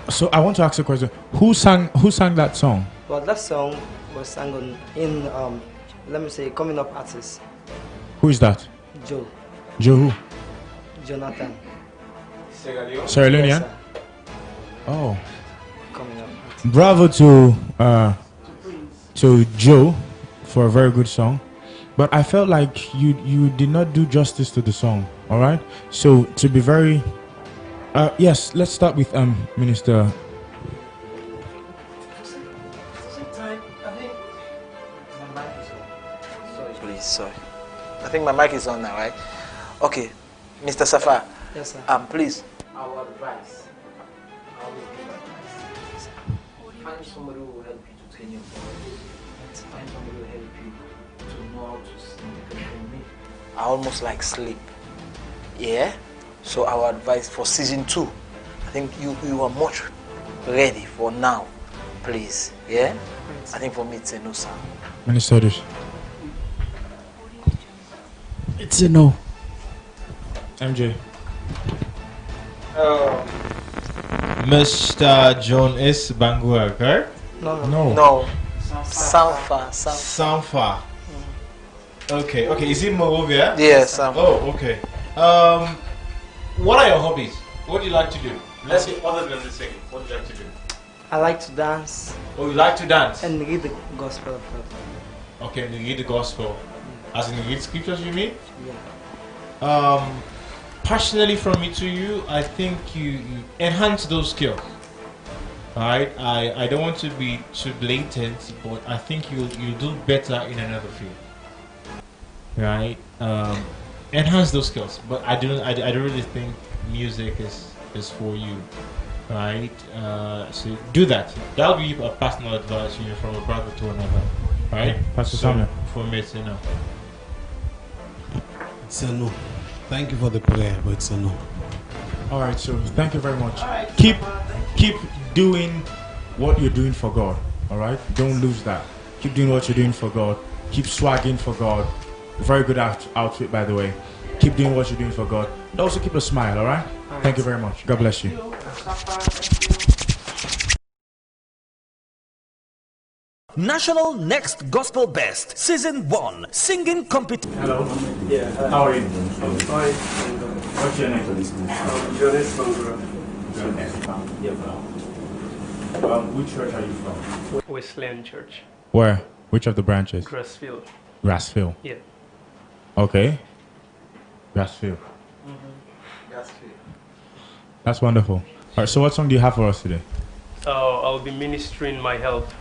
So I want to ask a question. Who sang that song? Well, that song was sung in let me say, coming up artist. Who is that? Joe. Joe who? Jonathan. Sierra Leonean? Yes, sir. Oh. Coming up. Bravo to Joe for a very good song. But I felt like you did not do justice to the song. All right. So to be very yes, let's start with Minister. Please, sorry. I think my mic is on now, right? Okay, Mr. Safar. Yes, sir. Please. Our advice. I will give advice. Find somebody who will help you to train your voice. Find somebody who will help you to know how to sing. Because for me, I almost like sleep. Yeah? So our advice for season 2, I think you are much ready for now. Please. Yeah? I think for me it's a no sound. Minister Dish. It's a no. MJ. Mr. John S. Bangura, correct? No. Sanfa. Sanfa. Okay. Is it Morovia? Yes. Oh, okay. What are your hobbies? What do you like to do? Let's say other than the singing. What do you like to do? I like to dance. Oh, you like to dance? And read the gospel of God. Okay, and you read the gospel. As in you read scriptures, you mean? Yeah. Personally, from me to you, I think you enhance those skills. Alright? I don't want to be too blatant, but I think you'll do better in another field. Right? Enhance those skills. But I don't really think music is for you. Right? So do that. That'll be a personal advice, from a brother to another. Right? Pastor Samuel. For me, it's no. It's a no. Thank you for the prayer, but it's a no. All right, so thank you very much. Keep doing what you're doing for God. All right, don't lose that. Keep doing what you're doing for God. Keep swagging for God. Very good outfit, by the way. Keep doing what you're doing for God. And also keep a smile. All right. Thank you very much. God bless you. National Next Gospel Best Season 1 Singing Competition. Hello. Yeah. How are you? I'm fine. What's your name? Jonas Bangura. Which church are you from? Wesleyan Church. Where? Which of the branches? Grassfield. Grassfield. Yeah. Okay. Grassfield. Grassfield. That's wonderful. All right. So what song do you have for us today? I'll be ministering My Help.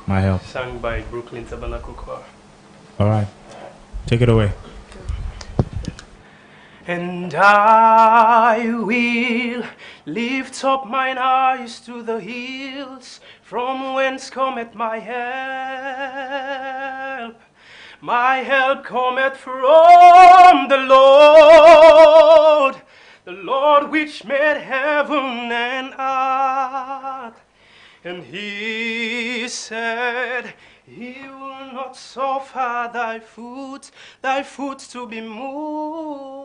My Help. Sung by Brooklyn Tabernacle Choir. All right. Take it away. And I will lift up mine eyes to the hills, from whence cometh my help. My help cometh from the Lord which made heaven and earth. And he said, he will not suffer thy foot to be moved.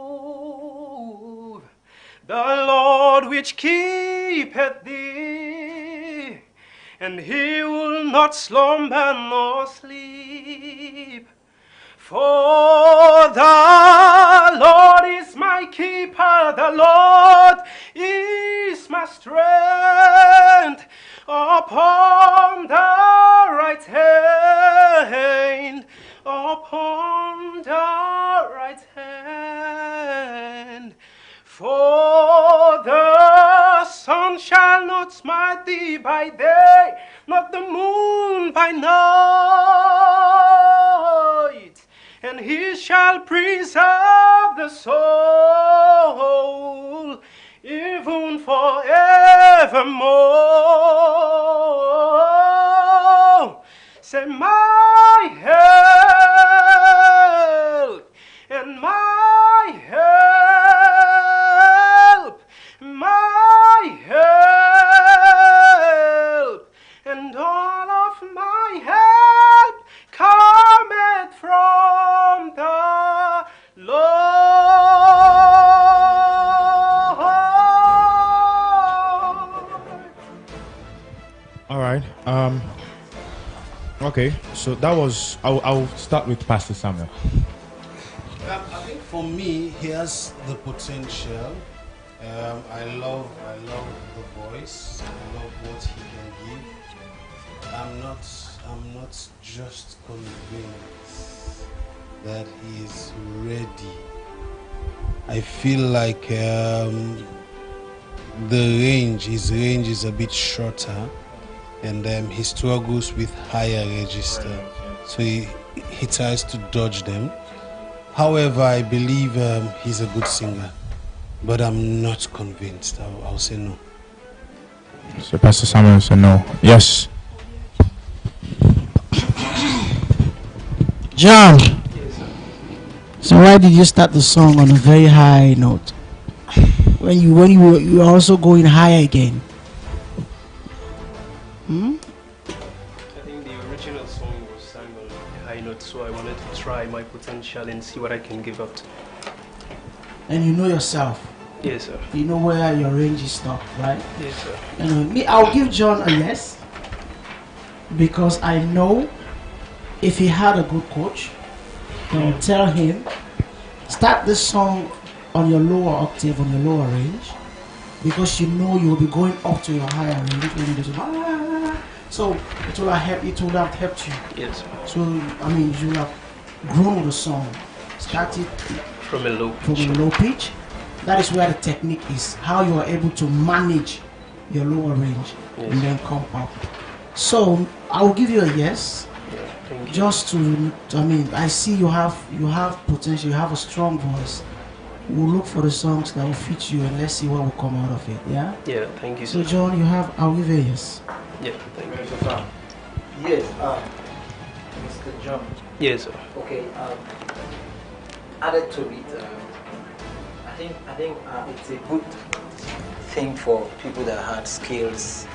The Lord which keepeth thee, and he will not slumber nor sleep. For the Lord is my keeper, the Lord is my strength. Upon the right hand, upon the right hand. For the sun shall not smite thee by day, not the moon by night. And he shall preserve the soul, even forevermore. Say, my Okay, so that was. I'll start with Pastor Samuel. I think for me, he has the potential. I love the voice. I love what he can give. I'm not just convinced that he is ready. I feel like his range is a bit shorter, and he struggles with higher register, so he tries to dodge them. However, I believe he's a good singer, but I'm not convinced. I'll say no. So Pastor Samuel said no. Yes. John. So why did you start the song on a very high note? When you were also going higher again? I think the original song was sung on a high note, so I wanted to try my potential and see what I can give up to. And you know yourself. Yes, sir. You know where your range is stopped, right? Yes, sir. Me, I'll give John a yes, because I know if he had a good coach, he will tell him, start this song on your lower octave, on your lower range, because you know you'll be going up to your higher range when you do so it would have helped you. Yes. So I mean, you will have grown with the song. Started from a low pitch. That is where the technique is. How you are able to manage your lower range and then come up. So I will give you a yes. Just to, I mean, I see you have potential. You have a strong voice. We'll look for the songs that will fit you, and let's see what will come out of it. Yeah. Yeah. Thank you. So John, I'll give you a yes. Yeah. Thank you. Yes. Mr. John. Yes, sir. Okay. Added to it, I think it's a good thing for people that had skills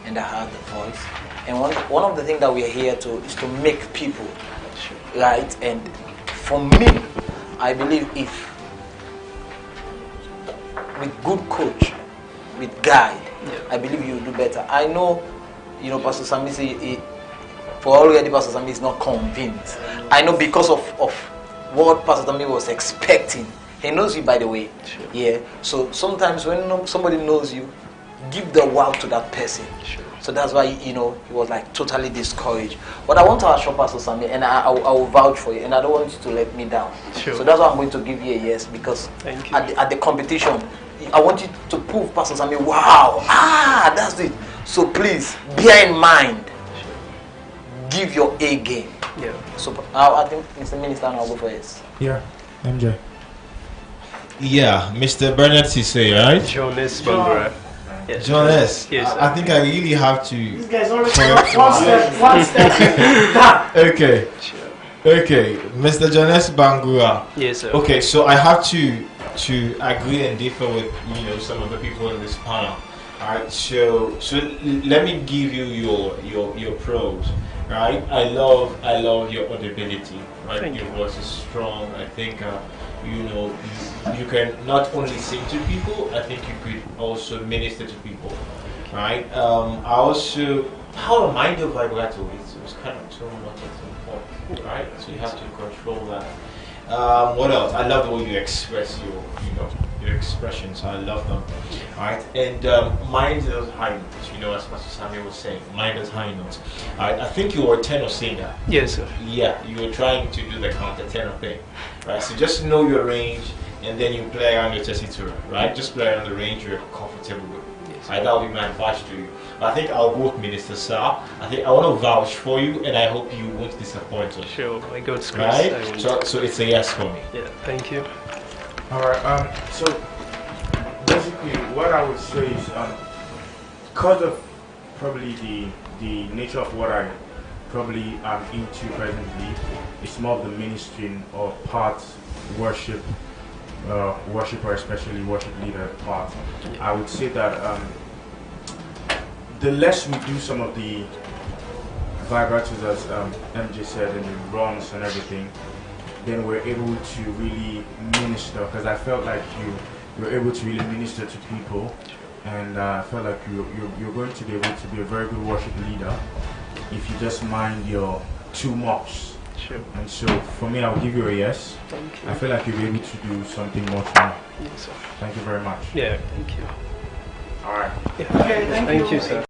and that had the voice. And one of the things that we are here to is to make people right. And for me, I believe if with good coach, with guide, I believe you will do better. I know, Pastor Sami say for already Pastor Sami is not convinced. I know because of what Pastor Sami was expecting. He knows you, by the way. Sure. Yeah. So sometimes when somebody knows you, give the wow to that person. Sure. So that's why he was like totally discouraged. But I want to assure Pastor Sami, and I will vouch for you, and I don't want you to let me down. Sure. So that's why I'm going to give you a yes, because at the competition, I want you to prove Pastor Sami, wow, that's it. So please bear in mind, give your A game. Yeah. So I think Mr. Minister, I'll go for yes. Yeah, MJ. Yeah, Mr. Bernard Cisse, right? John S. Bangura. Yes. John S. Yes. I think I really have to. This guy's already one step. Okay. Sure. Okay, Mr. John S. Bangura. Yes, sir. Okay, so I have to agree and differ with some of the people in this panel. All right. So let me give you your pros. Right. I love your audibility. Right. Your voice is strong. I think. You can not only sing to people, I think you could also minister to people, right? I also, how the mind of vibrato is kind of too much at some point, right? So you have to control that. What else? I love the way you express your expressions. I love them, right? And mine is high notes, as Pastor Samuel was saying. Mine is high notes. I think you were a tenor singer. Yes, sir. Yeah, you were trying to do the counter tenor thing, right? So just know your range, and then you play around your tessitura, right? Just play around the range you're comfortable with. Yes. Right, that would be my advice to you. I think I'll go with Minister Sir. I think I want to vouch for you, and I hope you won't disappoint us. Sure, by God's grace. Right? So it's a yes for me. Yeah, thank you. All right. So basically, what I would say is, because of probably the nature of what I probably am into presently, it's more of the ministry or part worship, worshiper, especially worship leader part. I would say that the less we do some of the vibratos, as MJ said, and the runs and everything, then we're able to really minister. Because I felt like you were able to really minister to people, and I felt like you're going to be able to be a very good worship leader. if you just mind your 2 mops. Sure. And so for me, I'll give you a yes. Thank you. I feel like you'll be able to do something much more. Yes, sir. Thank you very much. Yeah, thank you. All right. Yeah. Okay, thank you, sir.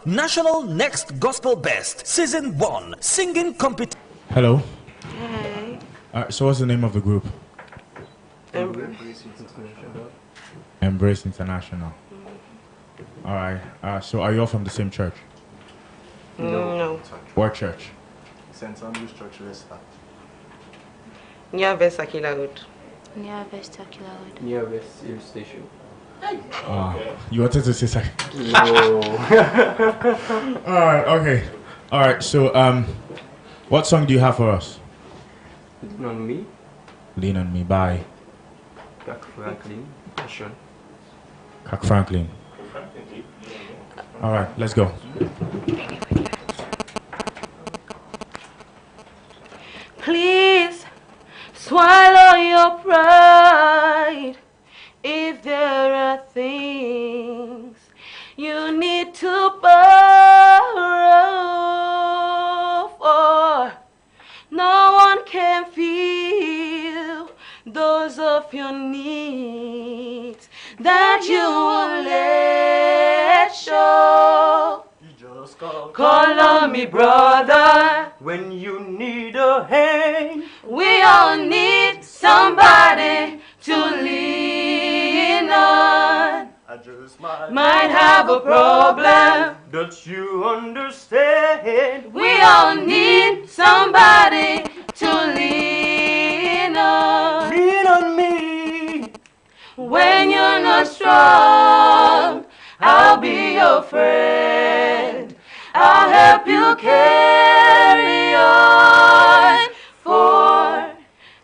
National Next Gospel Best Season 1 Singing Competition. Hello. Hey. So what's the name of the group? Embrace. Embrace International. All right. So are you all from the same church? No. What church? St. Andrew's Church, Leicester. Near West Akila Road. Near West Akila Road. Near West Hill Station. You wanted to say something? No. All right. Okay. All right. So what song do you have for us? Lean on Me. Lean on Me by Jack Franklin. Passion. Kirk Franklin. All right. Let's go. Please swallow your pride. If there are things you need to borrow for, no one can feel those of your needs that you will let show. Call on me, brother, when you need a hand. we all need somebody to lean on. I just Might have a problem. that you understand. We all need somebody to lean on. Lean on me. When you're not strong, I'll be your friend. I'll help you carry on. For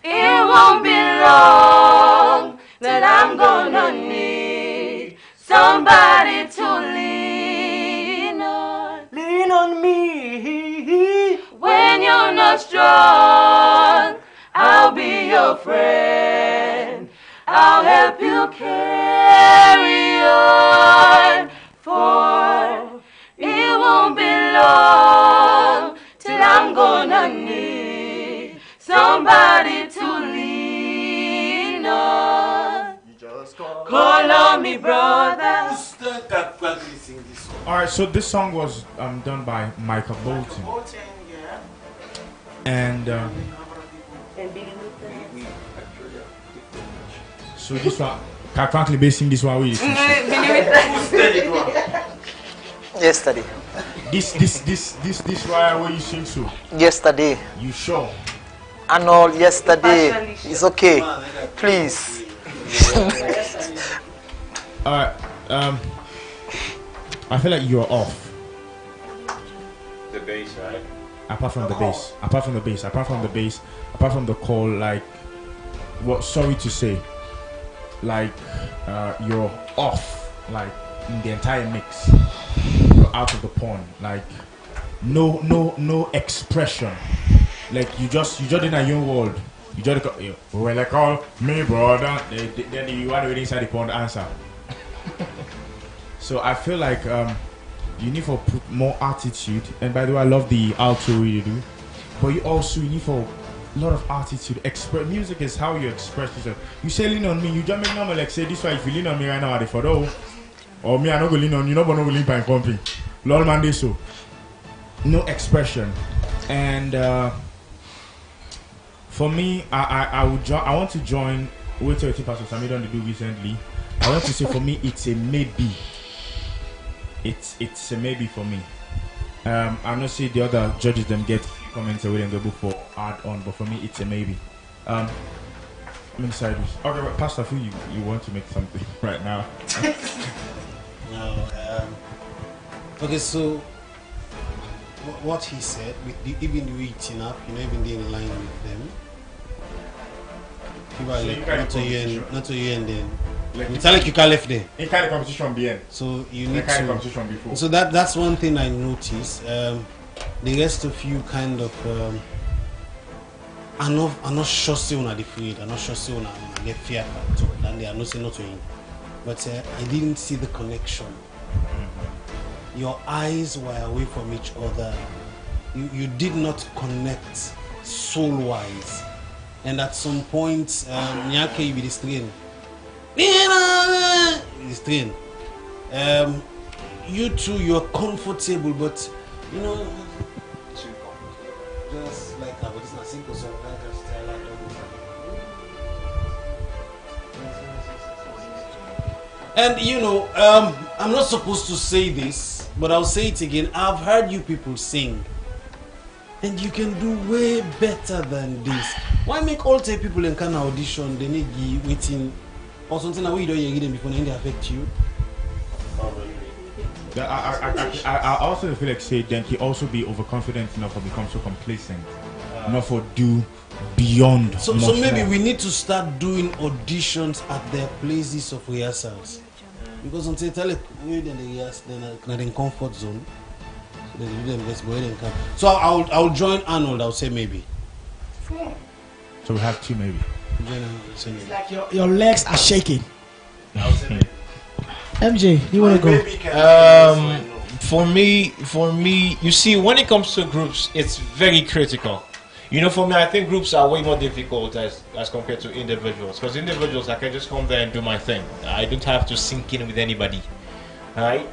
it won't be long that I'm gonna need somebody to lean on. Lean on me. When you're not strong, I'll be your friend. I'll help you carry on. For it won't be long till I'm gonna need somebody to lean on. Call on me, brother. All right. So this song was done by Michael Bolton. And so this one, Kirk Franklin basing this one with Yesterday. This why where you sing so? Yesterday. You sure? And all yesterday. It's okay. Please. Alright, I feel like you're off. The bass, right? Apart from the bass, apart from the bass, apart from the bass, apart from the call, like, what? Sorry to say, like, you're off, like, in the entire mix. You're out of the pond, like, no expression. Like you just in a young world. You just when they call me brother, then you are already inside the pond answer. So I feel like you need for put more attitude. And by the way, I love the outro you do, but you need for a lot of attitude. Music is how you express yourself. You say lean on me, you just make normal like say this why if you lean on me right now at the photo, or me I not go lean on you, nobody go lean by pumping. Lord man this so no expression. And for me, I want to join what Pastor Sami done to do recently. I want to say for me it's a maybe. It's a maybe for me. I know see the other judges them get comments away and go for add on, but for me it's a maybe. I'm inside this. Okay, but Pastor, I feel you want to make something right now. No. Okay, so what he said, with even the eating up, even being in line with them. People are like, not to you and then. It's like you can't left there. In kind of competition being. So you need kind to. of competition before. So that's one thing I noticed. The rest of you kind of are not sure still on the field. I'm not sure still on get fear at all. And they are not saying not to him. But I didn't see the connection. your eyes were away from each other. You did not connect soul-wise. And at some point, Nyake, you be restrained. Restrained. You two, you're comfortable, but you know, just like about this, simple song, just tell her. And you know, I'm not supposed to say this, but I'll say it again. I've heard you people sing, and you can do way better than this. Why make all the people in Kana audition? They need you waiting or something that we don't hear them before they affect you. I also feel like say then he also be overconfident enough or become so complacent enough for do beyond. So maybe we need to start doing auditions at their places of rehearsals, because until tell it we then they rehearse then in comfort zone. So they do them best boy then come. So I'll join Arnold. I'll say maybe. So we have two maybe. It's like your legs are shaking. MJ, you want to go? For me, you see, when it comes to groups, it's very critical. You know, for me, I think groups are way more difficult as compared to individuals. Because individuals, I can just come there and do my thing. I don't have to sink in with anybody. Right?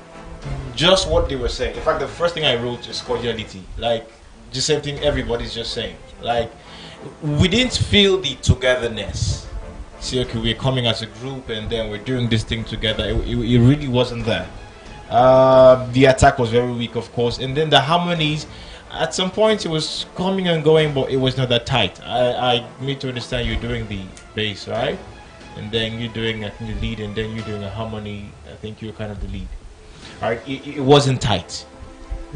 Just what they were saying. In fact, the first thing I wrote is cordiality. Like, the same thing everybody's just saying. Like, we didn't feel the togetherness. See, okay, we're coming as a group and then we're doing this thing together. It really wasn't there. The attack was very weak, of course, and then the harmonies, at some point it was coming and going, but it was not that tight. I need to understand you're doing the bass, right? And then you're doing, I think, the lead, and then you're doing a harmony. I think you're kind of the lead. All right, it wasn't tight.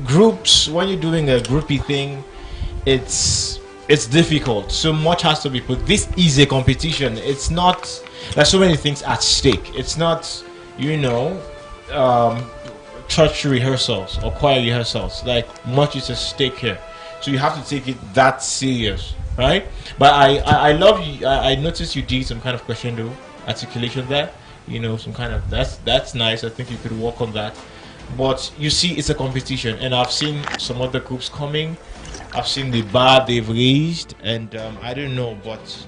Groups, when you're doing a groupie thing, it's difficult. So much has to be put. This is a competition. It's not. There's so many things at stake. It's not, you know, church rehearsals or choir rehearsals. Like, much is at stake here. So you have to take it that serious, right? But I love you. I noticed you did some kind of crescendo articulation there. You know, some kind of that's nice. I think you could work on that. But you see, it's a competition, and I've seen some other groups coming. I've seen the bar they've raised, and I don't know, but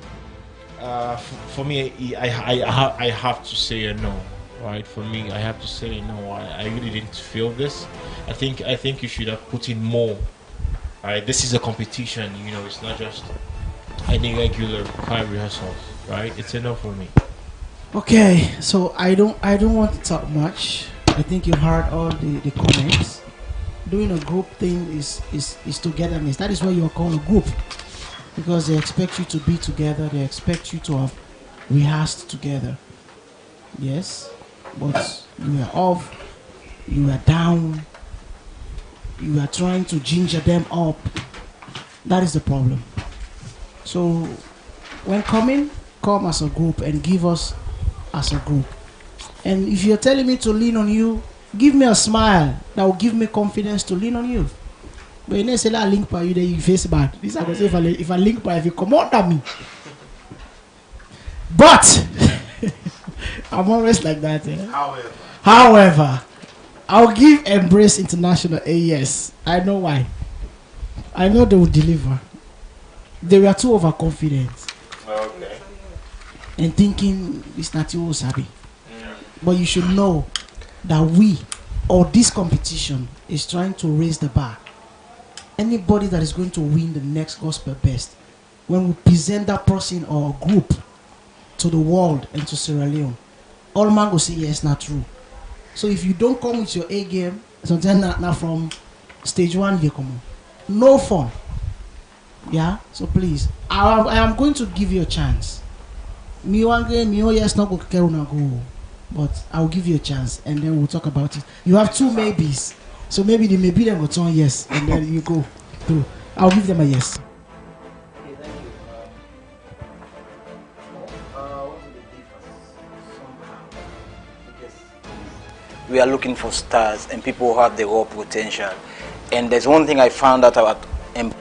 for me, I have to say a no, right? For me, I have to say a no. I really didn't feel this. I think you should have put in more. Right? This is a competition, you know. It's not just any regular choir rehearsals, right? It's enough for me. Okay, so I don't want to talk much. I think you heard all the comments. Doing a group thing is togetherness. That is why you are called a group, because they expect you to be together. They expect you to have rehearsed together. Yes, but you are off, you are down, you are trying to ginger them up. That is the problem. So when come as a group and give us as a group. And if you're telling me to lean on you, give me a smile that will give me confidence to lean on you. But you know, say I link by you, then you face bad. This I go say if I link by, if you come out at me. But I'm always like that. Eh? However, I'll give Embrace International a yes. I know why. I know they will deliver. They were too overconfident. Okay. And thinking it's not you sabi. But you should know that we, or this competition, is trying to raise the bar. Anybody that is going to win the next gospel best, when we present that person or group to the world and to Sierra Leone, all man will say yes, not true. So if you don't come with your A game, sometimes not from stage one, you come on. No fun. Yeah, so please, I am going to give you a chance. Me one game, me yes, not go. But I'll give you a chance, and then we'll talk about it. You have two maybes, so maybe the maybe them will turn yes, and then you go through. I'll give them a yes. Okay, thank you. What will the difference somehow? Because We are looking for stars and people who have the raw potential. And there's one thing I found out about and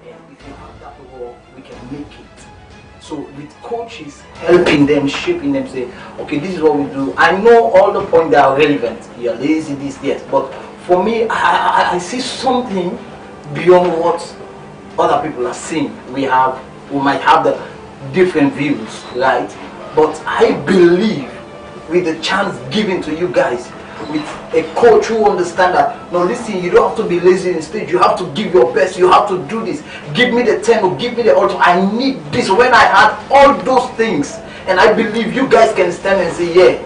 if you have that raw, we can make it. So with coaches, helping them, shaping them, say, okay, this is what we do. I know all the points that are relevant. You're lazy, this, yes. But for me, I see something beyond what other people are seeing. We might have the different views, right? But I believe with the chance given to you guys, with a coach who understands that, no, listen, you don't have to be lazy in stage, you have to give your best, you have to do this, give me the 10 or give me the ultimate, I need this. When I had all those things, and I believe you guys can stand and say, yeah,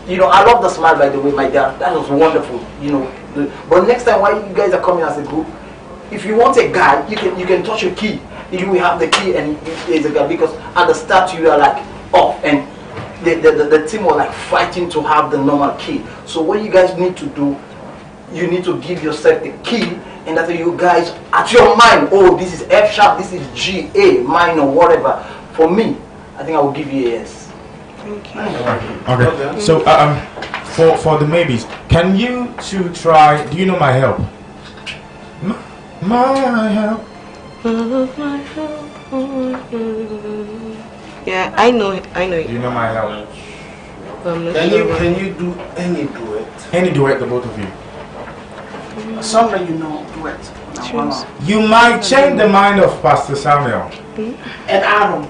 you know, I love the smile, by the way, my dad, that was wonderful, you know. But next time while you guys are coming as a group, if you want a guy, you can touch a key. You will have the key and it's a guy, because at the start you are like off, and the team was like fighting to have the normal key. So what you guys need to do, you need to give yourself the key, and that you guys at your mind, oh, this is F sharp, this is G, A, minor, whatever. For me, I think I will give you a yes. Okay. So for the maybes, can you two try? Do you know my help? My help. Yeah, I know it. I know it. You know my help. Can you do any duet? Any duet, the both of you. A song that you know, duet. You might change the mind of Pastor Samuel. And Aaron.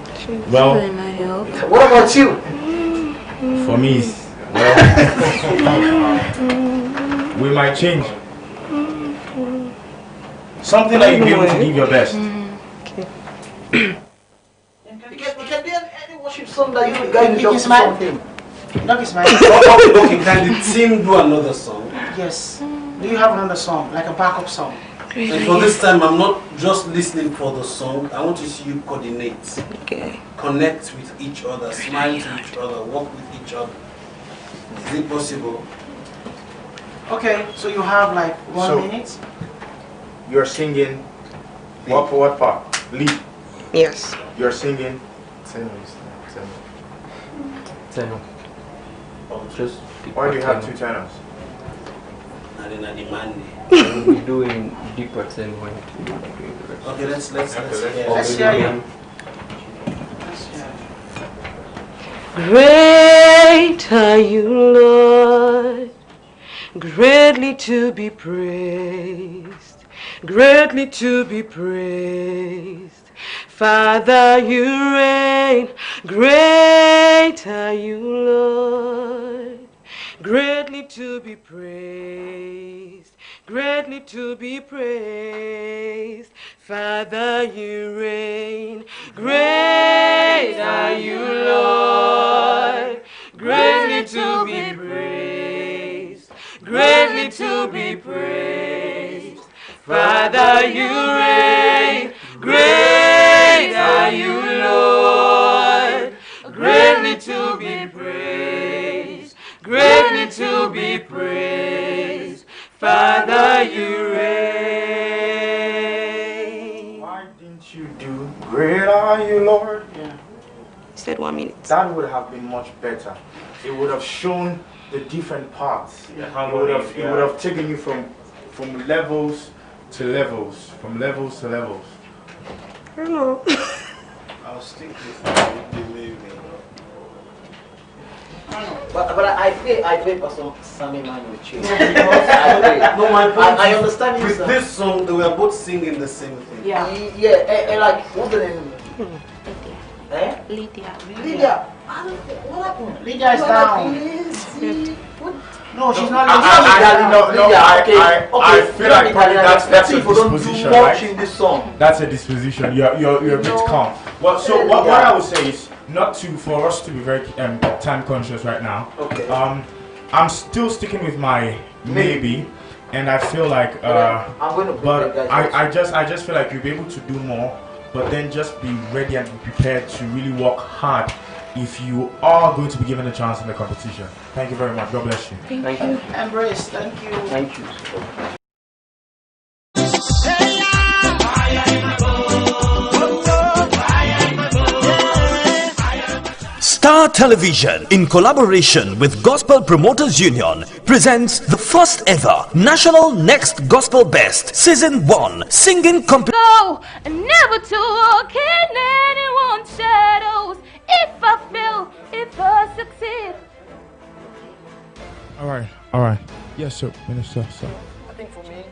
Well, what about you? For me, well, we might change. Something that you be able to give your best. You can do any worship song that you guys need something. Dog is mine. Okay, can the team do another song? Yes. Do you have another song, like a backup song? And for this time, I'm not just listening for the song. I want to see you coordinate. Okay. Connect with each other, smile to each other, work with each other. Is it possible? Okay, so you have like 1 minute. You're singing. What part? Lead. Yes. You're singing. Tenor. Just Why do you have two tenors? We'll be doing deeper ten when Okay, let's hear you. Great are you, Lord, greatly to be praised, greatly to be praised. Father, you reign, great are you, Lord, greatly to be praised, greatly to be praised. Father, you reign, great are you, Lord, greatly to be praised, greatly to be praised. Father, you reign, great are you, Lord, greatly to be praised, greatly to be praised. Father, you reign. Why didn't you do great are you, Lord? Yeah. Said 1 minute. That would have been much better. It would have shown the different parts. Yeah. It would have taken you from levels to levels, from levels to levels. I don't know. I'll stick with the maybe. But I pray Pastor Sammy man with you. No, my point I understand you, with sir. this song, they were both singing the same thing. Yeah, and like, what's the name? Lydia. Lydia. What happened? Lydia is down. No, she's not. I feel like probably that's a disposition, right? This song. That's a disposition. You're a bit calm. Well, so what I would say is not for us to be very time conscious right now. Okay. I'm still sticking with my maybe, and I feel like I'm going to but I just feel like you'll be able to do more, but then just be ready and be prepared to really work hard if you are going to be given a chance in the competition. Thank you very much. God bless you. Thank you. Embrace. Thank you. Thank you. Star Television, in collaboration with Gospel Promoters Union, presents the first ever National Next Gospel Best Season 1 Singing Competition. Go, never to walk in anyone's shadows. If I fail, if I succeed. All right. Yes, sir, Minister, sir. I think for me,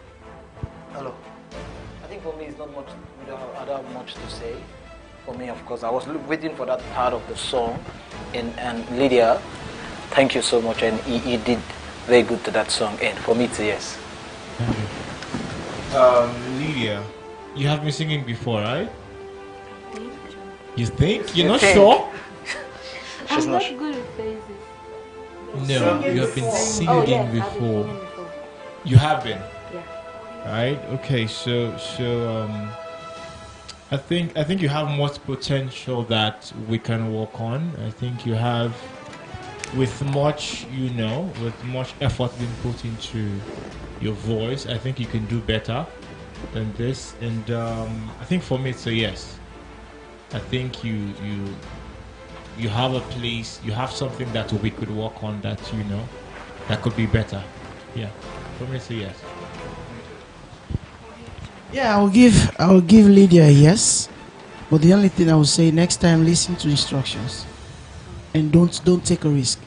hello. I think for me it's not much. I don't have much to say. For me, of course, I was waiting for that part of the song, and Lydia, thank you so much, and he did very good to that song. And for me, it's a yes. Lydia, you have been singing before, right? You think? You You're not think? sure? She's I'm not not good with phases. No, you have been singing Oh, yes, I've been before. singing before. You have been. Yeah. Right? Okay, so I think you have much potential that we can work on. I think you have, with much with much effort being put into your voice, I think you can do better than this. And I think for me it's a yes. I think you have a place, you have something that we could work on that that could be better. Yeah, for me it's a yes. Yeah, I'll give Lydia a yes. But the only thing I will say, next time, listen to instructions and don't take a risk.